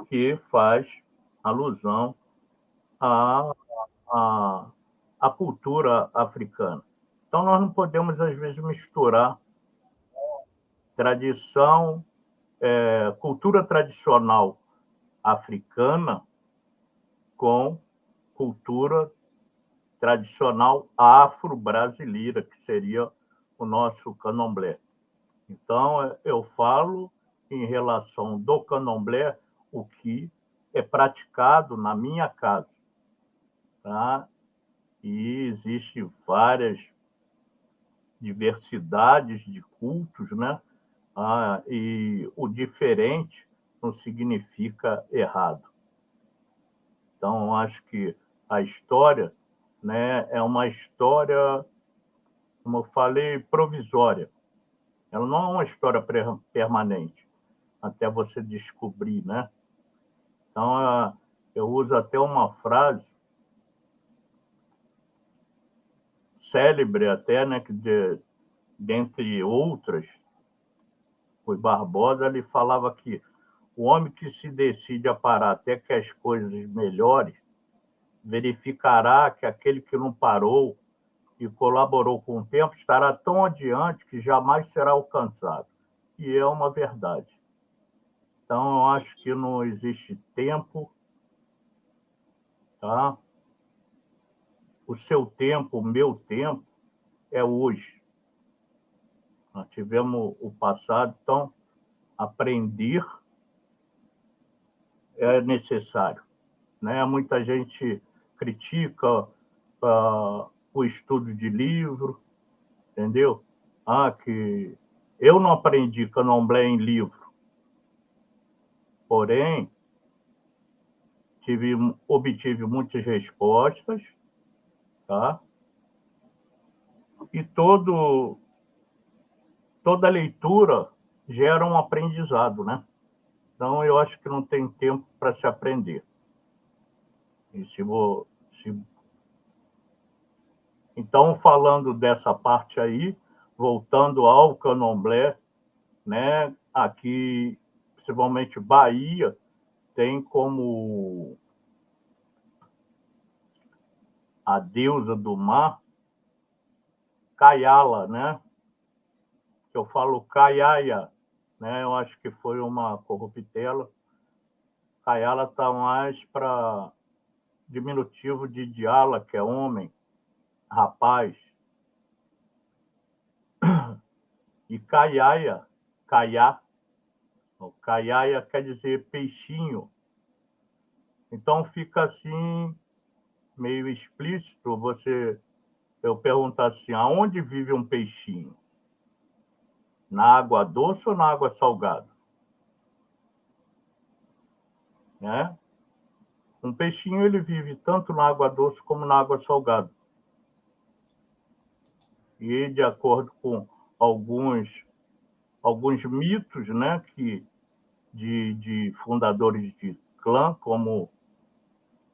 [SPEAKER 3] que faz alusão à, à cultura africana. Então, nós não podemos, às vezes, misturar tradição, cultura tradicional africana com cultura tradicional afro-brasileira, que seria o nosso candomblé. Então, eu falo em relação do candomblé, o que é praticado na minha casa. Tá? E existe várias diversidades de cultos, né? E o diferente não significa errado. Então, eu acho que a história, né, é uma história, como eu falei, provisória. Ela não é uma história permanente, até você descobrir, né? Então, eu uso até uma frase célebre até, né, que dentre outras, Rui Barbosa, ele falava que o homem que se decide a parar até que as coisas melhorem, verificará que aquele que não parou e colaborou com o tempo estará tão adiante que jamais será alcançado. E é uma verdade. Então, eu acho que não existe tempo, tá? O seu tempo, o meu tempo, é hoje. Nós tivemos o passado, então aprender é necessário, né? Muita gente critica o estudo de livro, entendeu? Que eu não aprendi candomblé em livro, porém obtive muitas respostas, tá? E toda leitura gera um aprendizado, né? Então, eu acho que não tem tempo para se aprender. E Então, falando dessa parte aí, voltando ao candomblé, né? Aqui, principalmente Bahia, tem como a deusa do mar, Kayala, né? Eu falo Kayaya, né? Eu acho que foi uma corruptela. Kayala está mais para diminutivo de Diala, que é homem, rapaz. E Kayaya, Kayaya quer dizer peixinho. Então fica assim, meio explícito, eu perguntar assim, aonde vive um peixinho? Na água doce ou na água salgada? Né? Um peixinho ele vive tanto na água doce como na água salgada. E de acordo com alguns mitos, né, de fundadores de clã, como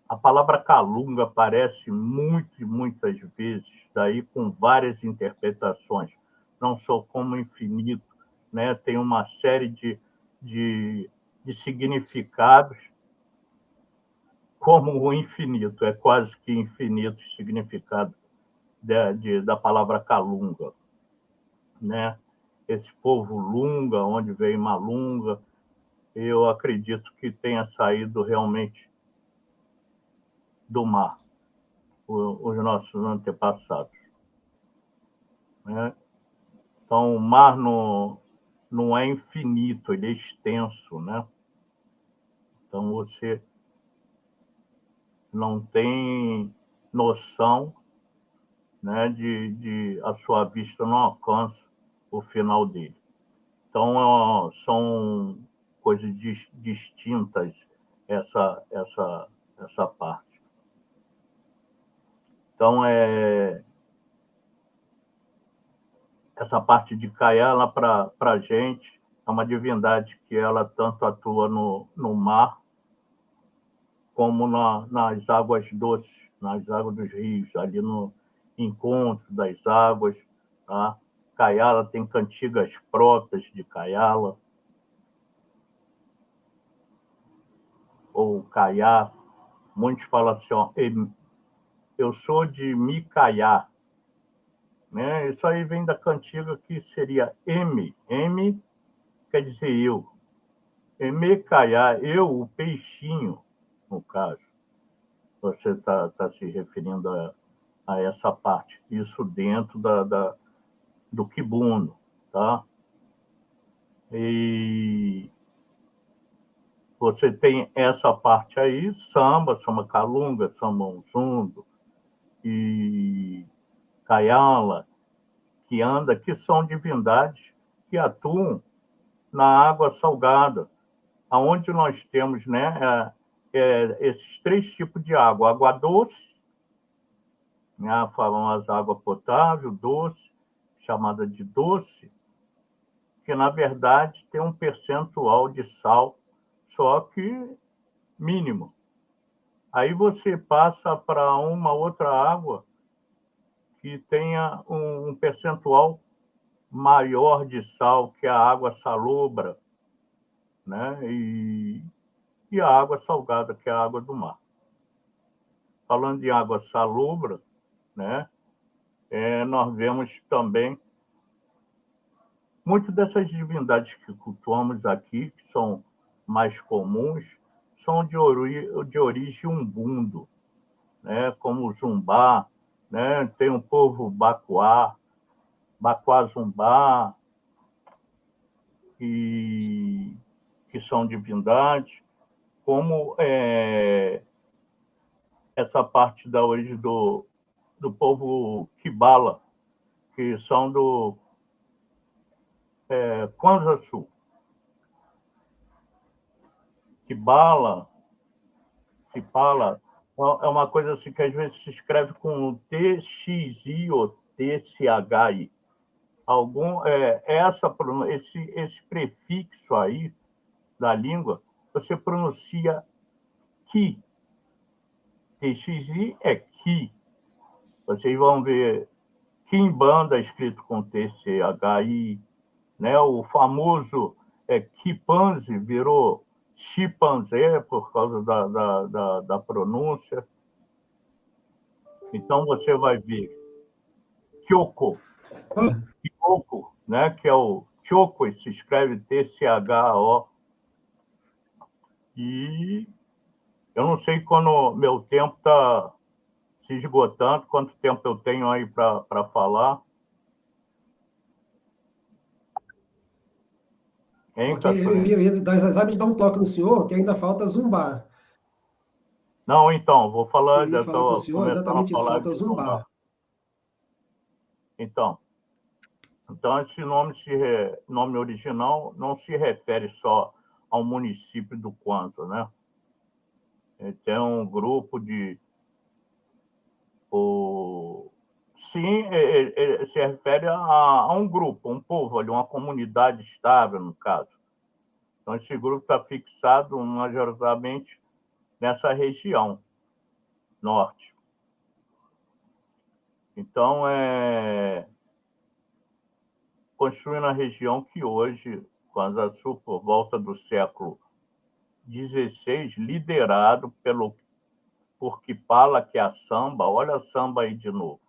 [SPEAKER 3] a palavra calunga aparece muitas vezes, daí com várias interpretações, não só como infinito, né, tem uma série de significados, como o infinito, é quase que infinito o significado da palavra calunga, né? Esse povo lunga, onde vem Malunga, eu acredito que tenha saído realmente do mar, os nossos antepassados, né? Então, o mar não é infinito, ele é extenso, né? Então, você não tem noção, né, a sua vista não alcança o final dele. Então, são coisas distintas essa parte. Então, essa parte de Kayala, para a gente, é uma divindade que ela tanto atua no mar, como nas águas doces, nas águas dos rios, ali no encontro das águas. Tá? Kayala tem cantigas próprias de Kayala, ou Kayá. Muitos falam assim, ó, eu sou de Micaiá. Né? Isso aí vem da cantiga que seria M. M quer dizer eu. Micaiá, eu, o peixinho, no caso. Você está se referindo a essa parte. Isso dentro do quibuno, tá? E você tem essa parte aí, samba calunga, samba unzundo e caiala, que anda, que são divindades que atuam na água salgada, aonde nós temos, né, esses 3 tipos de água: água doce, né, a famosa água potável, doce, chamada de doce, que na verdade tem um percentual de sal, só que mínimo. Aí você passa para uma outra água que tenha um percentual maior de sal, que é a água salobra, né? E a água salgada, que é a água do mar. Falando de água salobra, né? Nós vemos também muitas dessas divindades que cultuamos aqui, que são mais comuns, são de origem umbundo, né? Como o Zumbá, né? Tem o povo Bacuá, Bacuá-Zumbá, que são divindades, como essa parte da origem do povo Kibala, que são do Kwanza Sul. Kibala, Cipala, é uma coisa assim que às vezes se escreve com TXI ou TCHI. Esse prefixo aí da língua, você pronuncia ki. TXI é ki. Vocês vão ver Kimbanda escrito com TCHI, né? O famoso Kipanze virou chimpanzé por causa da pronúncia. Então você vai ver Kyoko, Kyoko, né? Que é o Choco, se escreve TCHO. E eu não sei quando meu tempo está se esgotando, quanto tempo eu tenho aí para falar.
[SPEAKER 1] Porque eu ia dar um toque no senhor, que ainda falta zumbar.
[SPEAKER 3] Não, então, vou falar,
[SPEAKER 1] Eu ia
[SPEAKER 3] já
[SPEAKER 1] falar para o
[SPEAKER 3] estou
[SPEAKER 1] senhor
[SPEAKER 3] começando a
[SPEAKER 1] exatamente isso,
[SPEAKER 3] falar
[SPEAKER 1] falta
[SPEAKER 3] de zumbar.
[SPEAKER 1] zumbar.
[SPEAKER 3] Então esse nome original não se refere só ao município do Kwanza, né? Tem um grupo Sim, se refere a um grupo, um povo ali, uma comunidade estável, no caso. Então, esse grupo está fixado majoritariamente nessa região norte. Então, construindo a região que hoje, Kwanza Sul, por volta do século XVI, liderado por Kipala, que é a samba. Olha a samba aí de novo.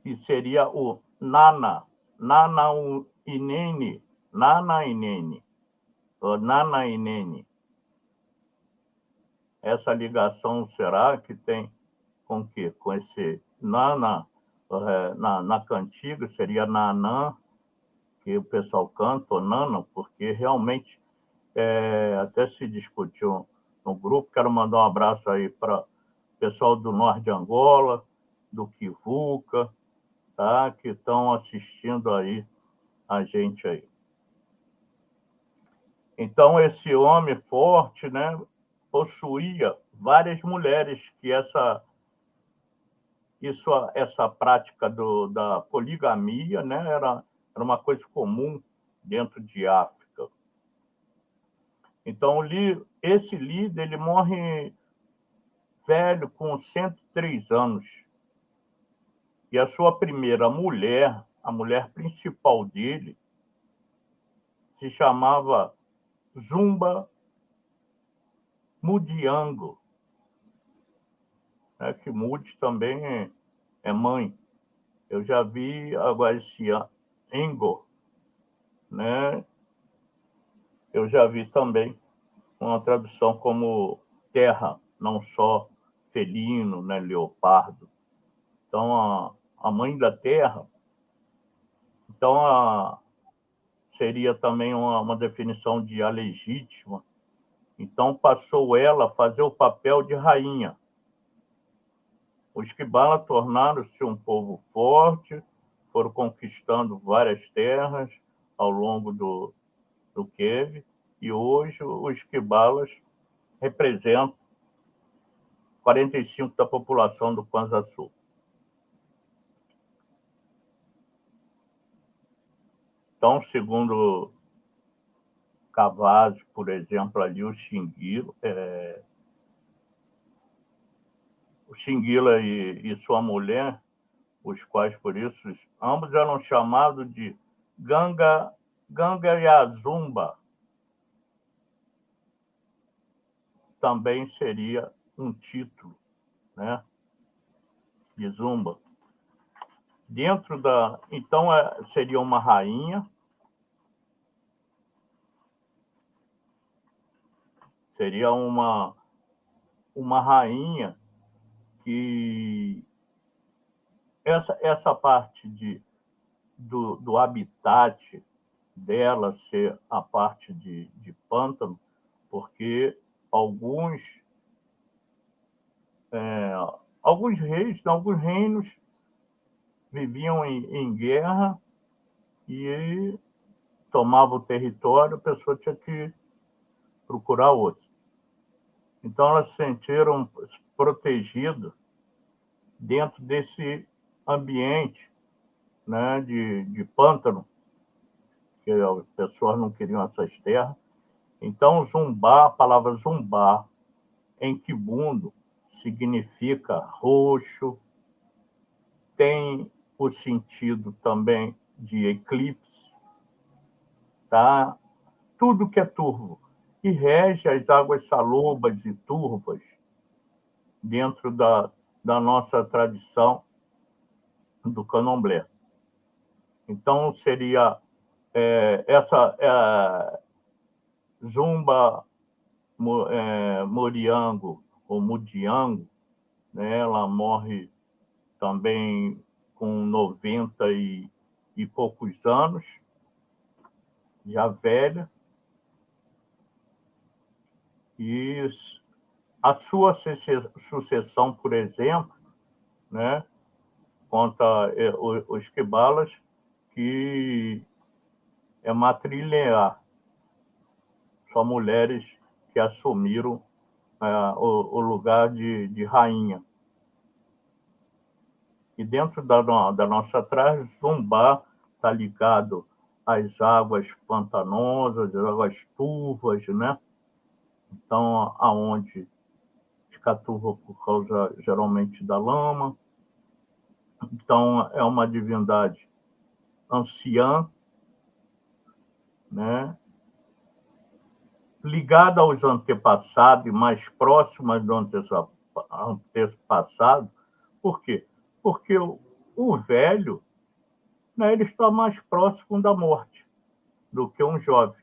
[SPEAKER 3] Que seria o Nana Inene, ou Nana Inene. Essa ligação será que tem com o quê? Com esse Nana, na cantiga seria Nanã, que o pessoal canta, ou Nana, porque realmente até se discutiu no grupo. Quero mandar um abraço aí para o pessoal do norte de Angola, do Kivuca, tá? Que estão assistindo aí a gente aí. Então, esse homem forte, né, possuía várias mulheres, que essa prática da poligamia, né, era uma coisa comum dentro de África. Então, esse líder ele morre velho, com 103 anos. E a sua primeira mulher, a mulher principal dele, se chamava Zumba Mudiango, né, que Mudi também é mãe. Eu já vi agora esse Engo, né? Eu já vi também uma tradução como terra, não só felino, né, leopardo. Então, a mãe da terra. Então, seria também uma definição de a legítima. Então, passou ela a fazer o papel de rainha. Os Kibala tornaram-se um povo forte, foram conquistando várias terras ao longo do Kivu, e hoje os Kibalas representam 45% da população do Kwanza Sul. Então, segundo Cavazzi, por exemplo, ali o Xinguila e sua mulher, os quais, por isso, ambos eram chamados de Ganga Yazumba, também seria um título, né, de Zumba. Dentro da... Então, seria uma rainha, seria uma rainha que... Essa parte do habitat dela ser a parte de pântano, porque alguns reis, alguns reinos viviam em guerra e tomava o território, a pessoa tinha que procurar outro. Então, elas se sentiram protegidas dentro desse ambiente, né, de pântano, que as pessoas não queriam essas terras. Então, Zumbá, a palavra Zumbá, em Kibundo, significa roxo, tem o sentido também de eclipse, tá? Tudo que é turvo, e rege as águas salobras e turvas dentro da nossa tradição do candomblé. Então, seria essa Zumba Moriango, ou Mudiango, né? Ela morre também com 90 e poucos anos, já velha, e a sua sucessão, por exemplo, né, conta os Kibalas, que é matrilinear, são mulheres que assumiram o lugar de rainha. E dentro da nossa trás, Zumbá está ligado às águas pantanosas, às águas turvas, né? Então, aonde fica turva por causa, geralmente, da lama. Então, é uma divindade anciã, né? Ligada aos antepassados, mais próxima do antepassado. Por quê? Porque o velho, né, ele está mais próximo da morte do que um jovem.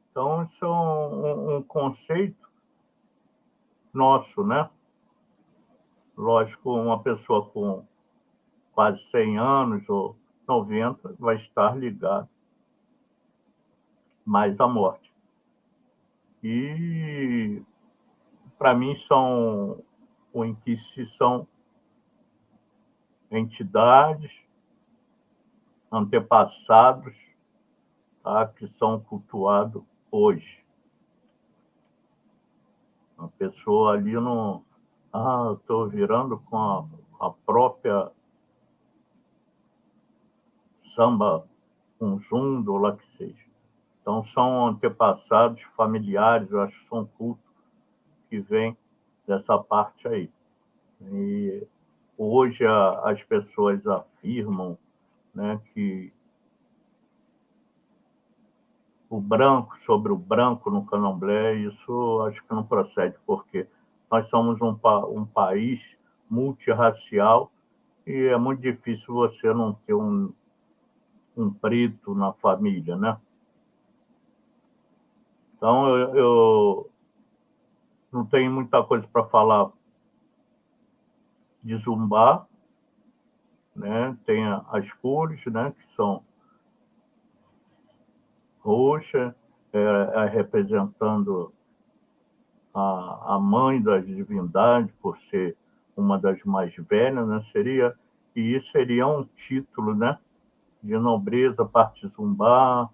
[SPEAKER 3] Então, isso é um conceito nosso, né? Lógico, uma pessoa com quase 100 anos ou 90 vai estar ligada mais à morte. E, para mim, são entidades, antepassados, tá, que são cultuados hoje. A pessoa ali não... estou virando com a própria samba, um zundo, ou lá que seja. Então, são antepassados familiares, eu acho que são cultos que vêm dessa parte aí. E hoje as pessoas afirmam, né, que o branco sobre o branco no candomblé, isso acho que não procede, porque nós somos um país multirracial e é muito difícil você não ter um preto na família, né? Então, eu não tenho muita coisa para falar de Zumbá, né? Tem as cores, né? Que são roxa, representando a mãe das divindades, por ser uma das mais velhas, né? E isso seria um título, né? De nobreza, parte Zumbá,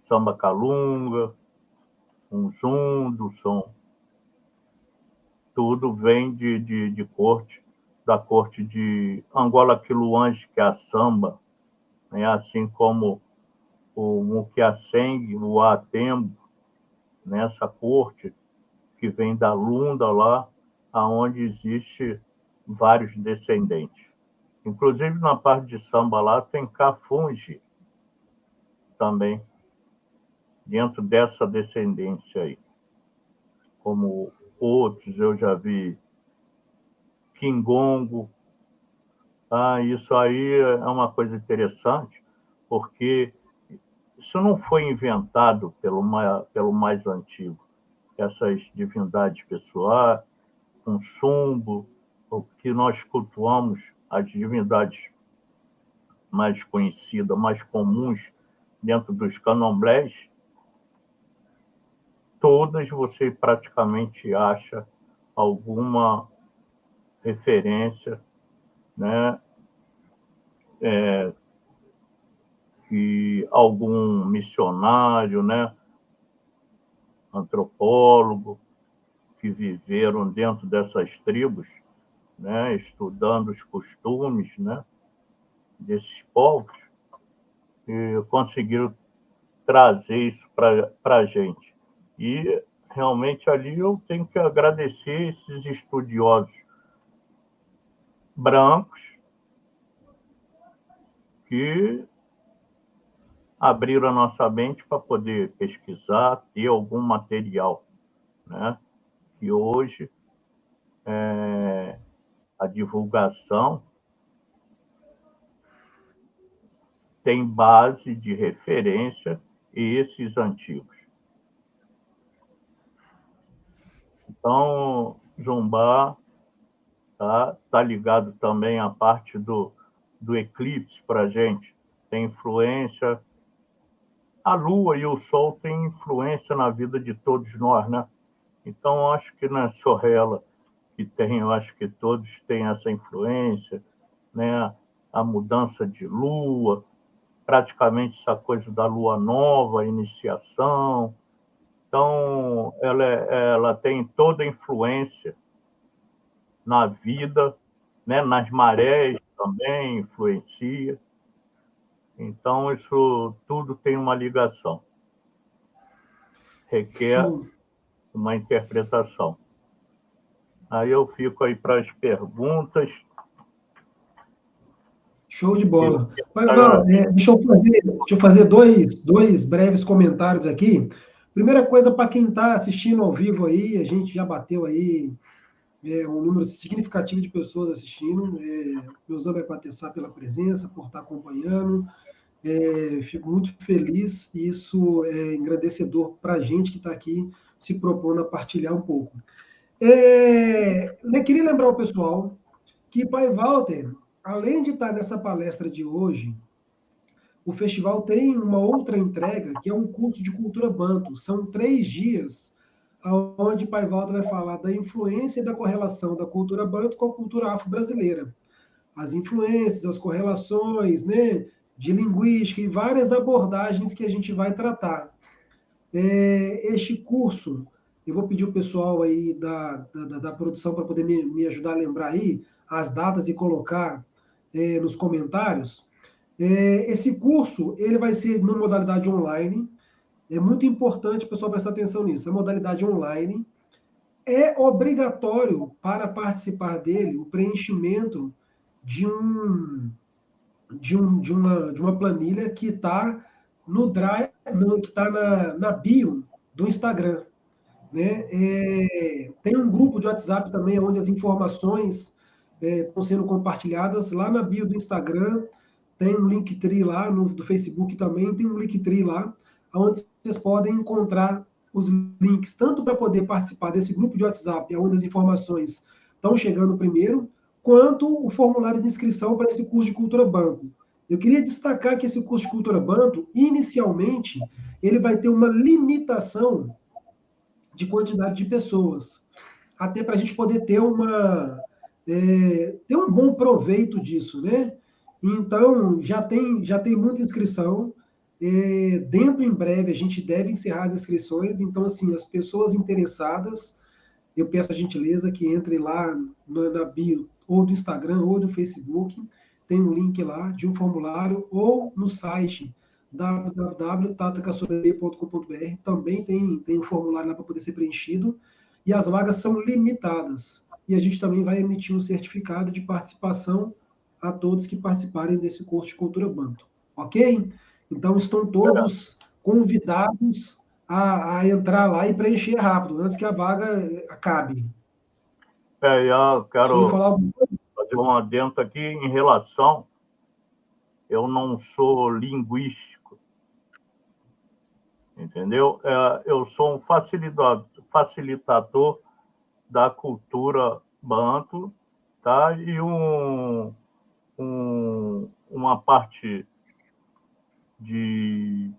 [SPEAKER 3] samba calunga, um zundo, tudo vem de corte, da corte de Angola Quiluange, que é a samba, né? Assim como o Muquiaçeng, o Atembo, nessa corte que vem da Lunda lá, aonde existe vários descendentes. Inclusive, na parte de samba lá, tem Cafungi também, dentro dessa descendência aí. Como outros, eu já vi Quingongo. Isso aí é uma coisa interessante, porque isso não foi inventado pelo mais antigo. Essas divindades pessoais, com chumbo, o que nós cultuamos, as divindades mais conhecidas, mais comuns dentro dos candomblés, todas você praticamente acha alguma referência, né? Que algum missionário, né? Antropólogo, que viveram dentro dessas tribos, né? Estudando os costumes, né? Desses povos, e conseguiram trazer isso para a gente. E realmente ali eu tenho que agradecer esses estudiosos brancos que abriram a nossa mente para poder pesquisar, ter algum material, né? E hoje a divulgação tem base de referência esses antigos. Então, Zumbá tá ligado também à parte do eclipse para a gente. Tem influência. A Lua e o Sol têm influência na vida de todos nós, né? Então, acho que não é só ela que tem, eu acho que todos têm essa influência, né? A mudança de Lua, praticamente essa coisa da Lua nova, a iniciação. Então, ela tem toda a influência na vida, né? Nas marés também influencia. Então, isso tudo tem uma ligação. Requer uma interpretação. Aí eu fico aí para as perguntas.
[SPEAKER 1] Show de bola. Deixa eu fazer dois breves comentários aqui. Primeira coisa, para quem está assistindo ao vivo aí, a gente já bateu aí um número significativo de pessoas assistindo. Meu Zamba é Quatessá pela presença, por estar acompanhando. Fico muito feliz e isso é engrandecedor para a gente que está aqui se propondo a partilhar um pouco. Eu queria lembrar o pessoal que Pai Walter, além de estar nessa palestra de hoje, o festival tem uma outra entrega, que é um curso de cultura banto. São 3 dias, onde Pai Walter vai falar da influência e da correlação da cultura banto com a cultura afro-brasileira. As influências, as correlações, né, de linguística e várias abordagens que a gente vai tratar. Este curso, eu vou pedir o pessoal aí da produção para poder me ajudar a lembrar aí as datas e colocar nos comentários. Esse curso, ele vai ser na modalidade online. É muito importante o pessoal prestar atenção nisso. A modalidade online é obrigatório para participar dele o preenchimento de uma planilha que está no Drive, que está na bio do Instagram. Né? Tem um grupo de WhatsApp também, onde as informações estão sendo compartilhadas lá na bio do Instagram. Tem um Linktree lá, do Facebook também, tem um Linktree lá, onde vocês podem encontrar os links, tanto para poder participar desse grupo de WhatsApp, onde as informações estão chegando primeiro, quanto o formulário de inscrição para esse curso de cultura banto. Eu queria destacar que esse curso de cultura banto, inicialmente, ele vai ter uma limitação de quantidade de pessoas, até para a gente poder ter ter um bom proveito disso, né? Então, já tem muita inscrição. Dentro em breve, a gente deve encerrar as inscrições. Então, assim, as pessoas interessadas, eu peço a gentileza que entrem lá na bio, ou do Instagram, ou do Facebook. Tem um link lá de um formulário, ou no site www.tatacassoberê.com.br. Também tem um formulário lá para poder ser preenchido. E as vagas são limitadas. E a gente também vai emitir um certificado de participação a todos que participarem desse curso de cultura banto. Ok? Então, estão todos convidados a entrar lá e preencher rápido, antes que a vaga acabe.
[SPEAKER 3] Eu quero
[SPEAKER 1] falar
[SPEAKER 3] fazer um adendo aqui em relação... Eu não sou linguístico, entendeu? Eu sou um facilitador da cultura banto, tá? E uma parte de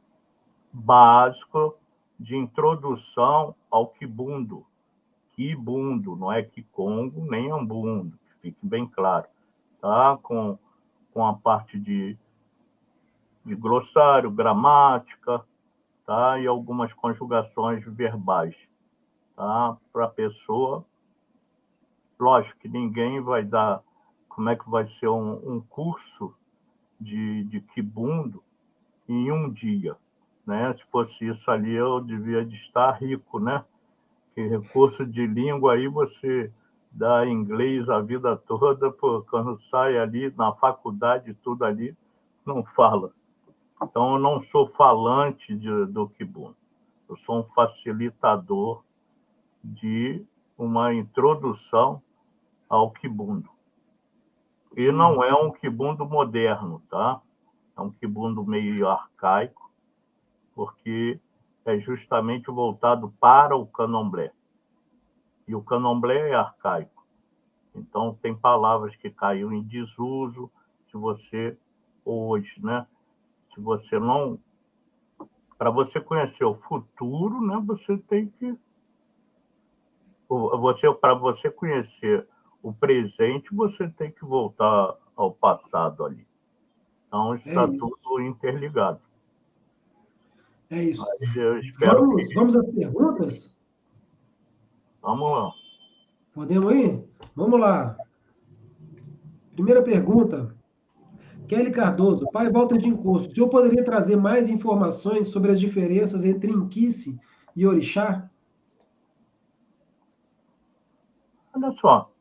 [SPEAKER 3] básica de introdução ao quibundo. Quibundo, não é quicongo nem ambundo, que fique bem claro, tá? Com a parte de glossário, gramática, tá? E algumas conjugações verbais, tá? Para a pessoa. Lógico que ninguém vai dar... Como é que vai ser um curso de quibundo em um dia, né? Se fosse isso ali, eu devia de estar rico, né? Que recurso de língua aí você dá inglês a vida toda, quando sai ali na faculdade, tudo ali, não fala. Então, eu não sou falante do quibundo. Eu sou um facilitador de uma introdução ao quibundo. E não é um quibundo moderno, tá? É um quibundo meio arcaico, porque é justamente voltado para o candomblé. E o candomblé é arcaico. Então, tem palavras que caíram em desuso, se você, hoje, né? Se você não... Para você conhecer o futuro, né, você tem que... Para você conhecer o presente, você tem que voltar ao passado ali. Então, está tudo interligado.
[SPEAKER 1] É isso.
[SPEAKER 3] Mas eu espero
[SPEAKER 1] vamos às perguntas?
[SPEAKER 3] Vamos lá.
[SPEAKER 1] Podemos ir? Vamos lá. Primeira pergunta. Kelly Cardoso, pai Walter de Encosto, o senhor poderia trazer mais informações sobre as diferenças entre Inquice e Orixá?
[SPEAKER 3] Olha só.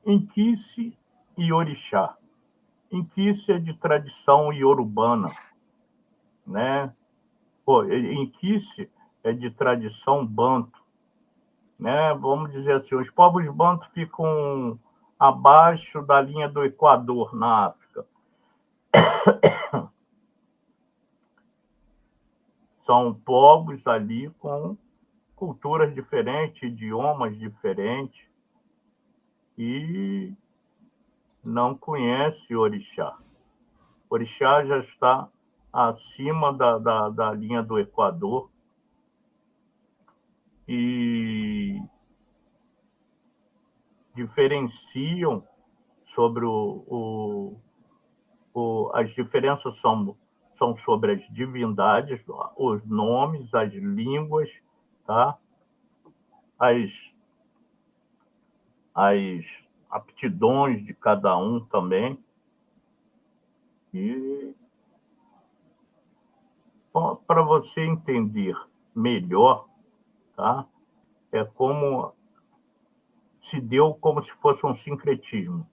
[SPEAKER 3] Inquice e Orixá. Inquice é de tradição iorubana, né? Inquice é de tradição banto, né? Vamos dizer assim, os povos banto ficam abaixo da linha do Equador, na África. São povos ali com culturas diferentes, idiomas diferentes, e não conhece Orixá. Orixá já está acima da linha do Equador e diferenciam sobre as diferenças são sobre as divindades, os nomes, as línguas, tá? As aptidões de cada um também. E para você entender melhor, tá? É como se deu como se fosse um sincretismo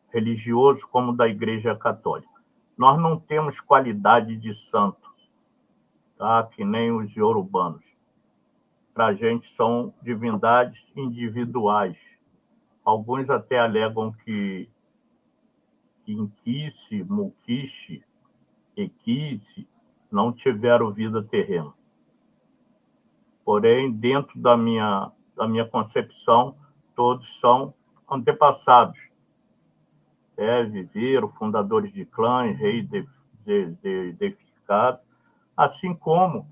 [SPEAKER 3] religioso como da Igreja Católica. Nós não temos qualidade de santo, tá? Que nem os iorubanos. Para a gente são divindades individuais. Alguns até alegam que Inquice, Muquixe, Equice não tiveram vida terrena. Porém, dentro da minha concepção, todos são antepassados. Viveram, fundadores de clãs, reis deificados, assim como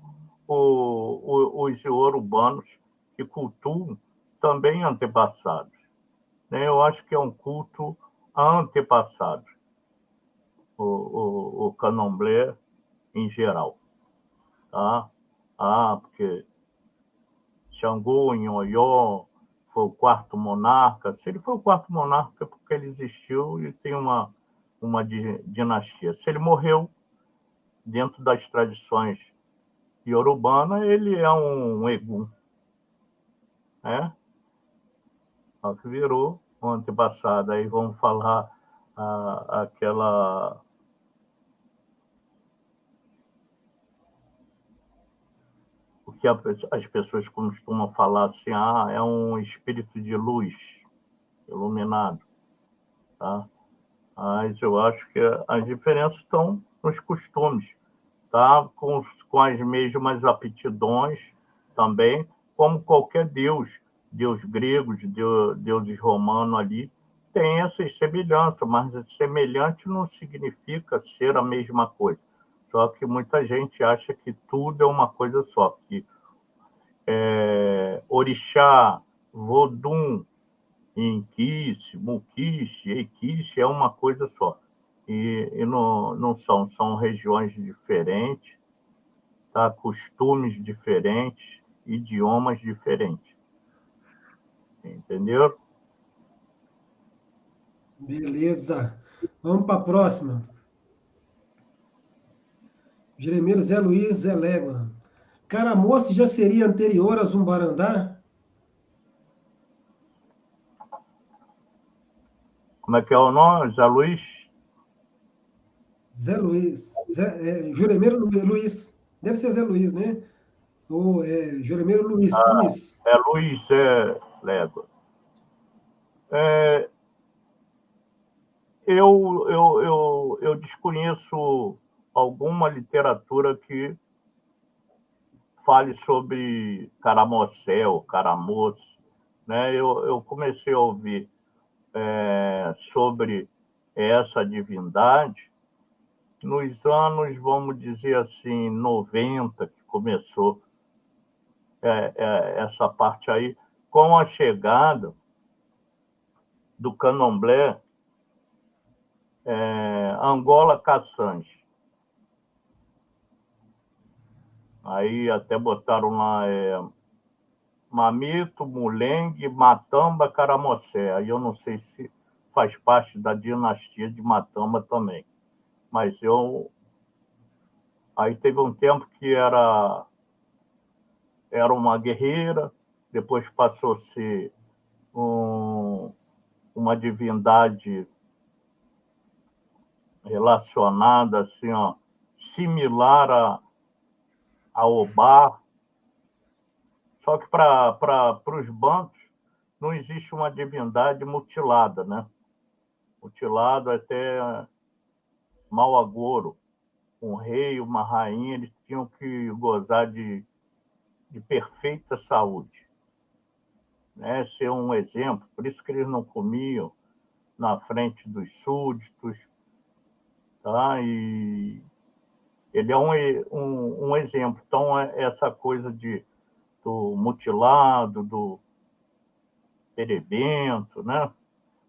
[SPEAKER 3] os iorubanos que cultuam também antepassados. Eu acho que é um culto a antepassados, o candomblé em geral. Tá? Porque Xangô, em Oió, foi o quarto monarca. Se ele foi o quarto monarca, é porque ele existiu e tem uma dinastia. Se ele morreu, dentro das tradições iorubanas, ele é um Egum. Né? Só que virou um antepassado. Aí vamos falar aquela... O que as pessoas costumam falar assim, é um espírito de luz, iluminado. Tá? Mas eu acho que as diferenças estão nos costumes, tá? Com as mesmas aptidões também, como qualquer deus grego, deuses romanos ali, tem essas semelhanças, mas semelhante não significa ser a mesma coisa. Só que muita gente acha que tudo é uma coisa só, que orixá, vodum, Inquice, Muquice, Eiquice é uma coisa só. E não são regiões diferentes, tá? Costumes diferentes, idiomas diferentes. Entendeu?
[SPEAKER 1] Beleza. Vamos para a próxima. Jeremeiro Zé Luiz Zé Légua. Caramoce já seria anterior a Zumbarandá?
[SPEAKER 3] Como é que é o nome? Zé Luiz?
[SPEAKER 1] Zé Luiz. Jeremeiro Luiz. Deve ser Zé Luiz, né? Ou Jeremeiro Luiz. Luiz.
[SPEAKER 3] Luiz Légua. Eu desconheço alguma literatura que fale sobre Caramocé ou Caramoço. Né? Eu comecei a ouvir sobre essa divindade nos anos, vamos dizer assim, 90, que começou essa parte aí, com a chegada do candomblé Angola Caçange. Aí até botaram lá Mamito, Mulengue, Matamba, Caramocé. Aí eu não sei se faz parte da dinastia de Matamba também. Mas aí teve um tempo que era uma guerreira, depois passou a ser uma divindade relacionada, assim, similar a Obá. Só que para os bantos não existe uma divindade mutilada, né? Mutilado até Malagoro, um rei, uma rainha, eles tinham que gozar de perfeita saúde, né? Ser um exemplo. Por isso que eles não comiam na frente dos súditos, tá? E ele é um exemplo. Então, essa coisa do mutilado, do perebento, né?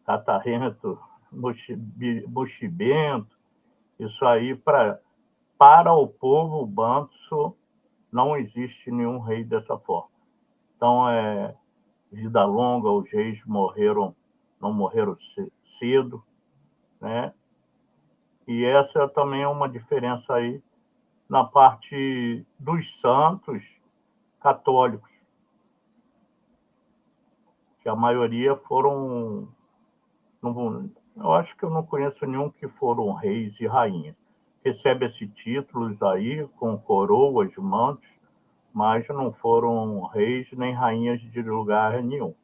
[SPEAKER 3] Catarrento, buchibento, isso aí para o povo banto não existe nenhum rei dessa forma. Então, vida longa, os reis não morreram cedo, né? E essa também é uma diferença aí na parte dos santos católicos, que a maioria foram... eu acho que eu não conheço nenhum que foram reis e rainhas. Recebe esses títulos aí, com coroas, mantos, mas não foram reis nem rainhas de lugar nenhum.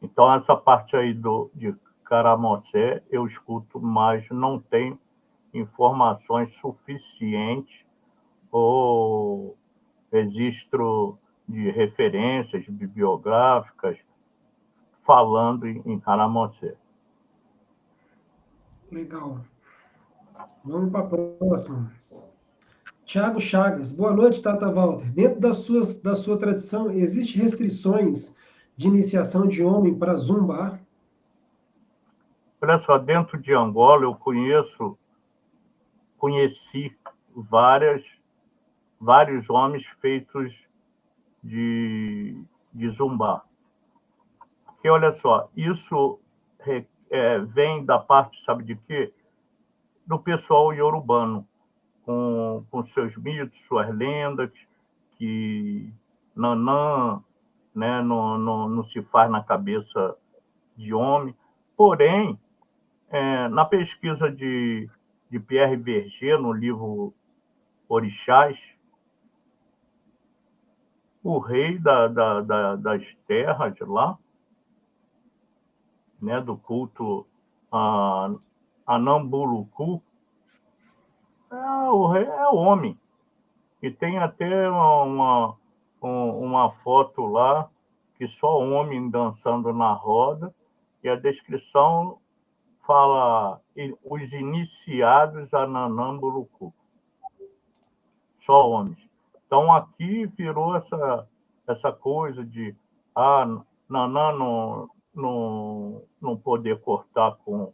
[SPEAKER 3] Então, essa parte aí de Caramocé eu escuto, mas não tenho informações suficientes ou registro de referências bibliográficas falando em Canamoncé.
[SPEAKER 1] Legal. Vamos para a próxima. Tiago Chagas. Boa noite, Tata Walter. Dentro da sua tradição, existem restrições de iniciação de homem para zumbar?
[SPEAKER 3] Olha só, dentro de Angola eu conheci vários homens feitos de zumbar. Porque, olha só, isso vem da parte, sabe de quê? Do pessoal iorubano, com seus mitos, suas lendas, que Nanã, né, não se faz na cabeça de homem. Porém, na pesquisa de Pierre Berger, no livro Orixás, o rei das terras lá, né, do culto a Nambulucu, o rei é homem. E tem até uma foto lá que só homem dançando na roda, e a descrição fala os iniciados a Nanambulucu. Só homens. Então, aqui virou essa coisa de Nanã não poder cortar com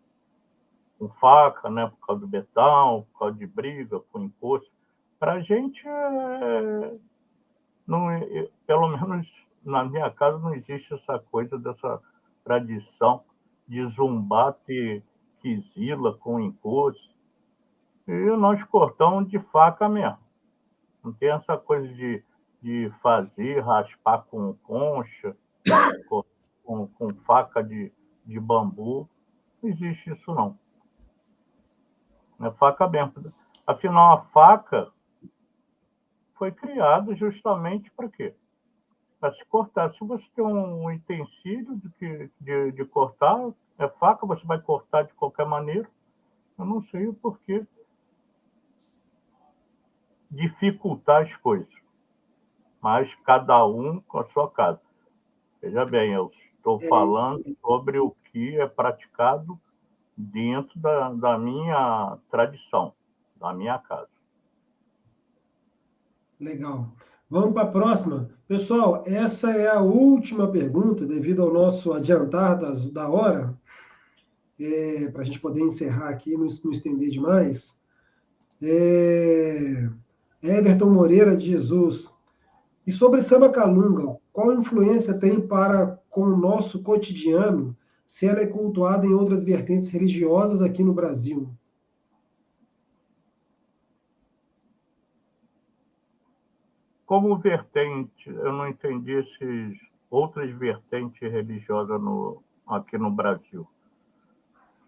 [SPEAKER 3] faca, né, por causa do betão, por causa de briga, com encosto. Para a gente, pelo menos na minha casa, não existe essa coisa dessa tradição de zumbar, ter quizila com encosto. E nós cortamos de faca mesmo. Não tem essa coisa de fazer, raspar com concha, com faca de bambu. Não existe isso, não. É faca mesmo. Afinal, a faca foi criada justamente para quê? Para se cortar. Se você tem um utensílio de cortar, faca, você vai cortar de qualquer maneira. Eu não sei o porquê dificultar as coisas. Mas cada um com a sua casa. Veja bem, eu estou falando sobre o que é praticado dentro da minha tradição, da minha casa.
[SPEAKER 1] Legal. Vamos para a próxima. Pessoal, essa é a última pergunta, devido ao nosso adiantar da hora, para a gente poder encerrar aqui e não estender demais. Everton Moreira de Jesus. E sobre samba calunga, qual influência tem para com o nosso cotidiano, se ela é cultuada em outras vertentes religiosas aqui no Brasil?
[SPEAKER 3] Como vertente, eu não entendi esses outras vertentes religiosas aqui no Brasil.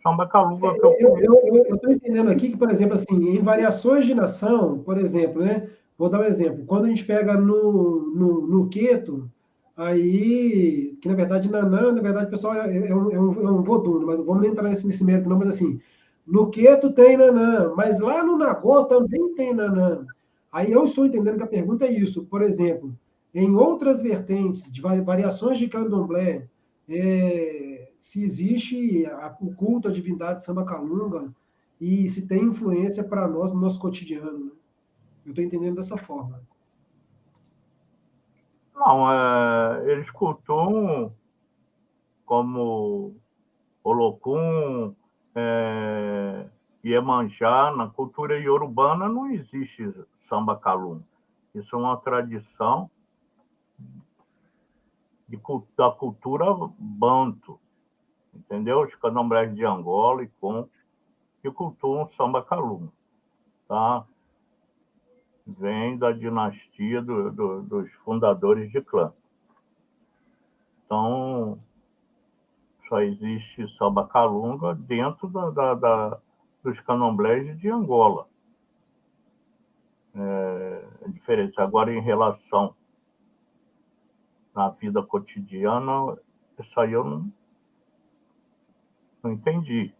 [SPEAKER 3] Samba calunga que
[SPEAKER 1] eu estou entendendo aqui que, por exemplo, assim, em variações de nação, por exemplo, né? Vou dar um exemplo. Quando a gente pega no Queto, aí, que na verdade Nanã, na verdade, o pessoal é um vodun, mas não vamos entrar nesse mérito não, mas assim, no Queto tem Nanã, mas lá no Nagô também tem Nanã. Aí eu estou entendendo que a pergunta é isso. Por exemplo, em outras vertentes, de variações de candomblé, se existe o culto à divindade samba calunga e se tem influência para nós no nosso cotidiano. Né? Eu estou entendendo dessa forma.
[SPEAKER 3] Não, eles cultuam como Olocum, Iemanjá. Na cultura iorubana não existe samba calunga. Isso é uma tradição da cultura banto, entendeu? Os candomblés de Angola e que cultuam samba calunga, tá? Vem da dinastia dos fundadores de clã. Então, só existe samba calunga dentro dos candomblés de Angola. É diferente. Agora, em relação à vida cotidiana, isso aí eu não entendi.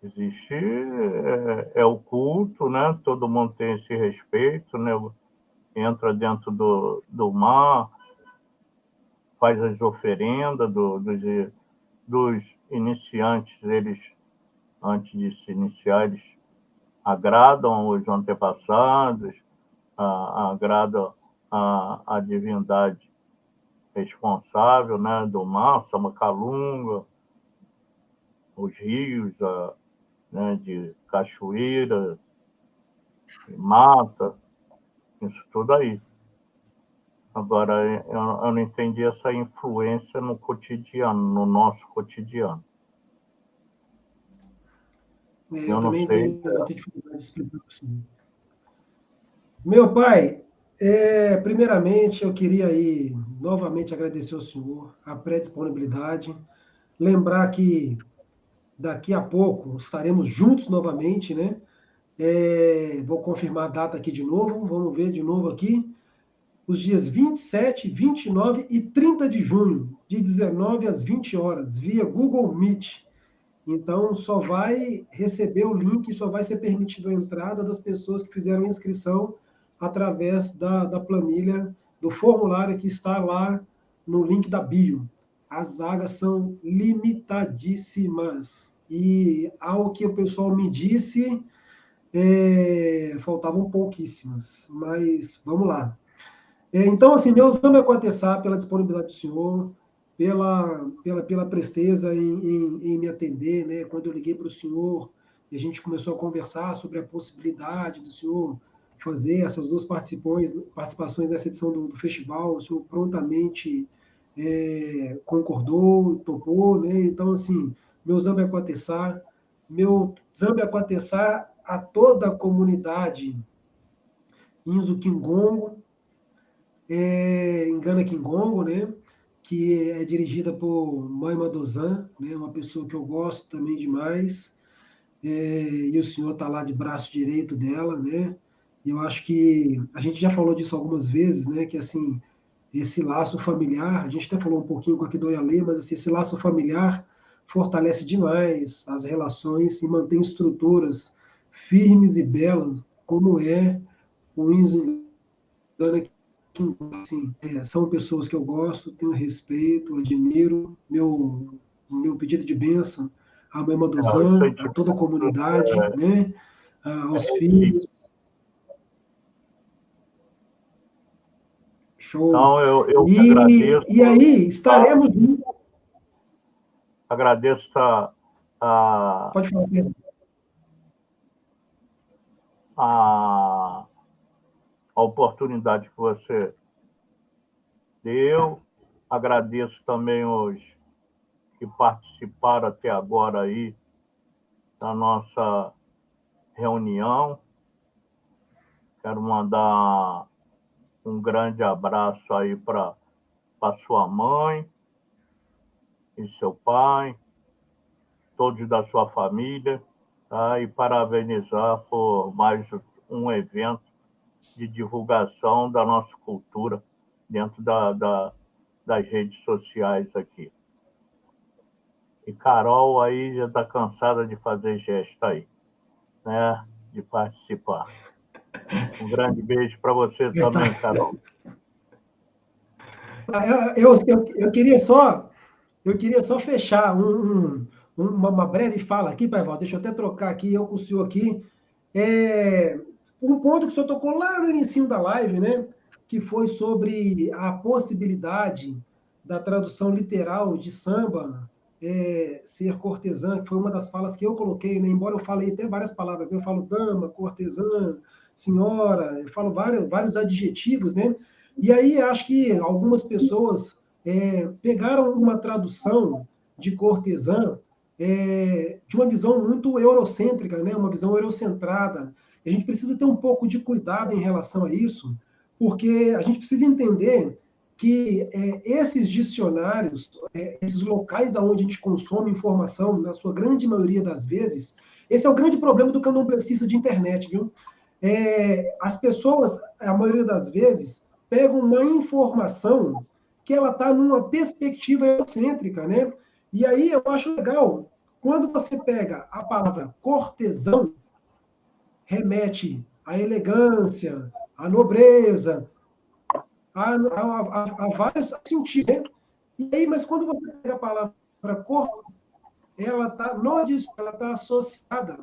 [SPEAKER 3] Existe o culto, né? Todo mundo tem esse respeito, né? entra dentro do mar, faz as oferendas dos iniciantes, eles, antes de se iniciar, eles agradam os antepassados, agradam a divindade responsável, né, do mar, Samacalunga, os rios, né, de cachoeira, de mata, isso tudo aí. Agora, eu não entendi essa influência no cotidiano, no nosso cotidiano.
[SPEAKER 1] Eu
[SPEAKER 3] não
[SPEAKER 1] também
[SPEAKER 3] sei.
[SPEAKER 1] tenho muita dificuldade de explicar para o senhor. Meu pai, primeiramente eu queria aí novamente agradecer ao senhor a pré-disponibilidade, lembrar que daqui a pouco estaremos juntos novamente, né? Vou confirmar a data aqui de novo, vamos ver de novo aqui. Os dias 27, 29 e 30 de junho, de 19 às 20 horas, via Google Meet. Então, só vai receber o link, só vai ser permitido a entrada das pessoas que fizeram inscrição através da planilha, do formulário que está lá no link da bio. As vagas são limitadíssimas. E, ao que o pessoal me disse, faltavam pouquíssimas. Mas, vamos lá. Então, assim, meu samba é Quatessá pela disponibilidade do senhor, pela presteza em me atender, né? Quando eu liguei para o senhor e a gente começou a conversar sobre a possibilidade do senhor fazer essas duas participações nessa edição do festival, o senhor prontamente concordou, topou, né? Então, assim, meu samba é Quatessá, meu samba é Quatessá a toda a comunidade Inzo-Quingongo, Engana Quingongo, né? Que é dirigida por Mãe Madozan, né? Uma pessoa que eu gosto também demais, e o senhor está lá de braço direito dela, né? E eu acho que a gente já falou disso algumas vezes, né? Que assim, esse laço familiar, a gente até falou um pouquinho com a Kidoyalê, mas assim, esse laço familiar fortalece demais as relações e mantém estruturas firmes e belas, como é o Engana assim, são pessoas que eu gosto, tenho respeito, admiro. Meu pedido de bênção à mãe
[SPEAKER 3] Isso
[SPEAKER 1] Madozan,
[SPEAKER 3] aí,
[SPEAKER 1] a
[SPEAKER 3] tipo,
[SPEAKER 1] toda a comunidade, né? Aos
[SPEAKER 3] sim.
[SPEAKER 1] filhos. Show.
[SPEAKER 3] Então, eu agradeço.
[SPEAKER 1] E aí, estaremos juntos.
[SPEAKER 3] Agradeço
[SPEAKER 1] Pode falar, Pedro.
[SPEAKER 3] a oportunidade que você deu. Agradeço também os que participaram até agora aí da nossa reunião. Quero mandar um grande abraço aí para sua mãe e seu pai, todos da sua família, tá? E parabenizar por mais um evento de divulgação da nossa cultura dentro das redes sociais aqui. E Carol aí já está cansada de fazer gesto aí, né? De participar. Um grande beijo para você também, Carol.
[SPEAKER 1] Eu queria só fechar uma breve fala aqui, Pai Val. Deixa eu até trocar aqui, eu com o senhor aqui. Um ponto que o senhor tocou lá no início da live, né? Que foi sobre a possibilidade da tradução literal de samba ser cortesã, que foi uma das falas que eu coloquei, né? Embora eu falei até várias palavras, né? Eu falo dama, cortesã, senhora, eu falo vários adjetivos, né? E aí acho que algumas pessoas pegaram uma tradução de cortesã de uma visão muito eurocêntrica, né? Uma visão eurocentrada. A gente precisa ter um pouco de cuidado em relação a isso, porque a gente precisa entender que esses dicionários, esses locais onde a gente consome informação, na sua grande maioria das vezes, esse é o grande problema do candomblessista de internet, viu? As pessoas, a maioria das vezes, pegam uma informação que ela está numa perspectiva eurocêntrica, né? E aí eu acho legal, quando você pega a palavra cortesão, remete à elegância, a nobreza, há vários sentidos, né? E aí, mas quando você pega a palavra corpo, ela está, não diz, ela está associada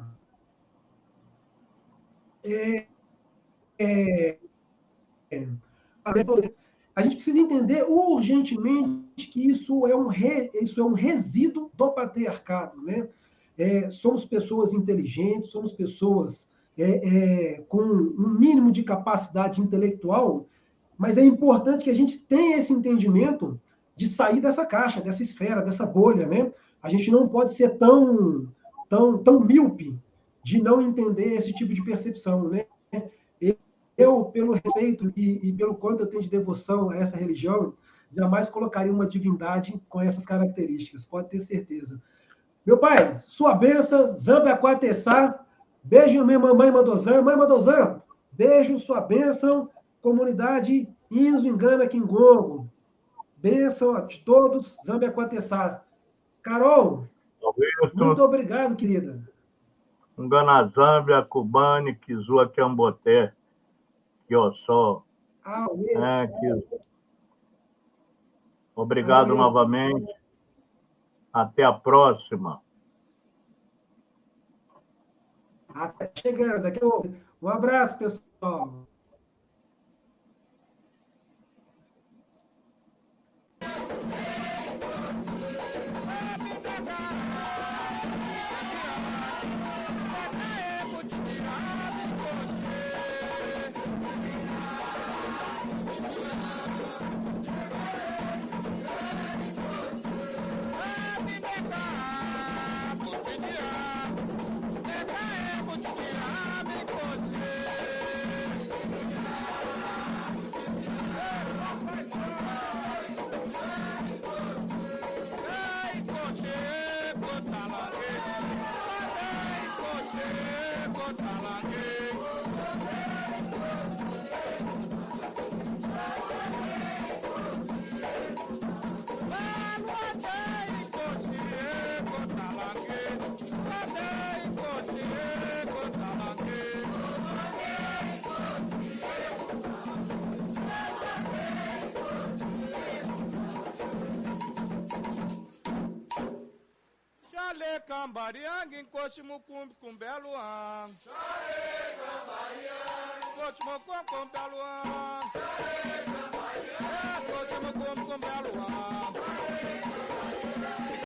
[SPEAKER 1] a gente precisa entender urgentemente que isso é um resíduo do patriarcado, né? Somos pessoas inteligentes, somos pessoas com um mínimo de capacidade intelectual, mas é importante que a gente tenha esse entendimento de sair dessa caixa, dessa esfera, dessa bolha, né? A gente não pode ser tão míope de não entender esse tipo de percepção, né? Eu, pelo respeito e pelo quanto eu tenho de devoção a essa religião, jamais colocaria uma divindade com essas características, pode ter certeza. Meu pai, sua benção, Zambia Quatessá, beijo minha mamãe Madozan. Mãe Madozan, beijo, sua benção, comunidade Inzo Engana Kingongo. Bênção de todos, Zambia Quatessá. Carol, muito obrigado, querida.
[SPEAKER 3] Engana Zambia, Cubane, Kizua Kiamboté. Que eu sou. Obrigado novamente. Até a próxima.
[SPEAKER 1] Até chegando. Aqui, um abraço, pessoal.
[SPEAKER 4] Cambariang, encoste mucumbi com belo an. Chare cambariang, encoste mucumbi com belo an.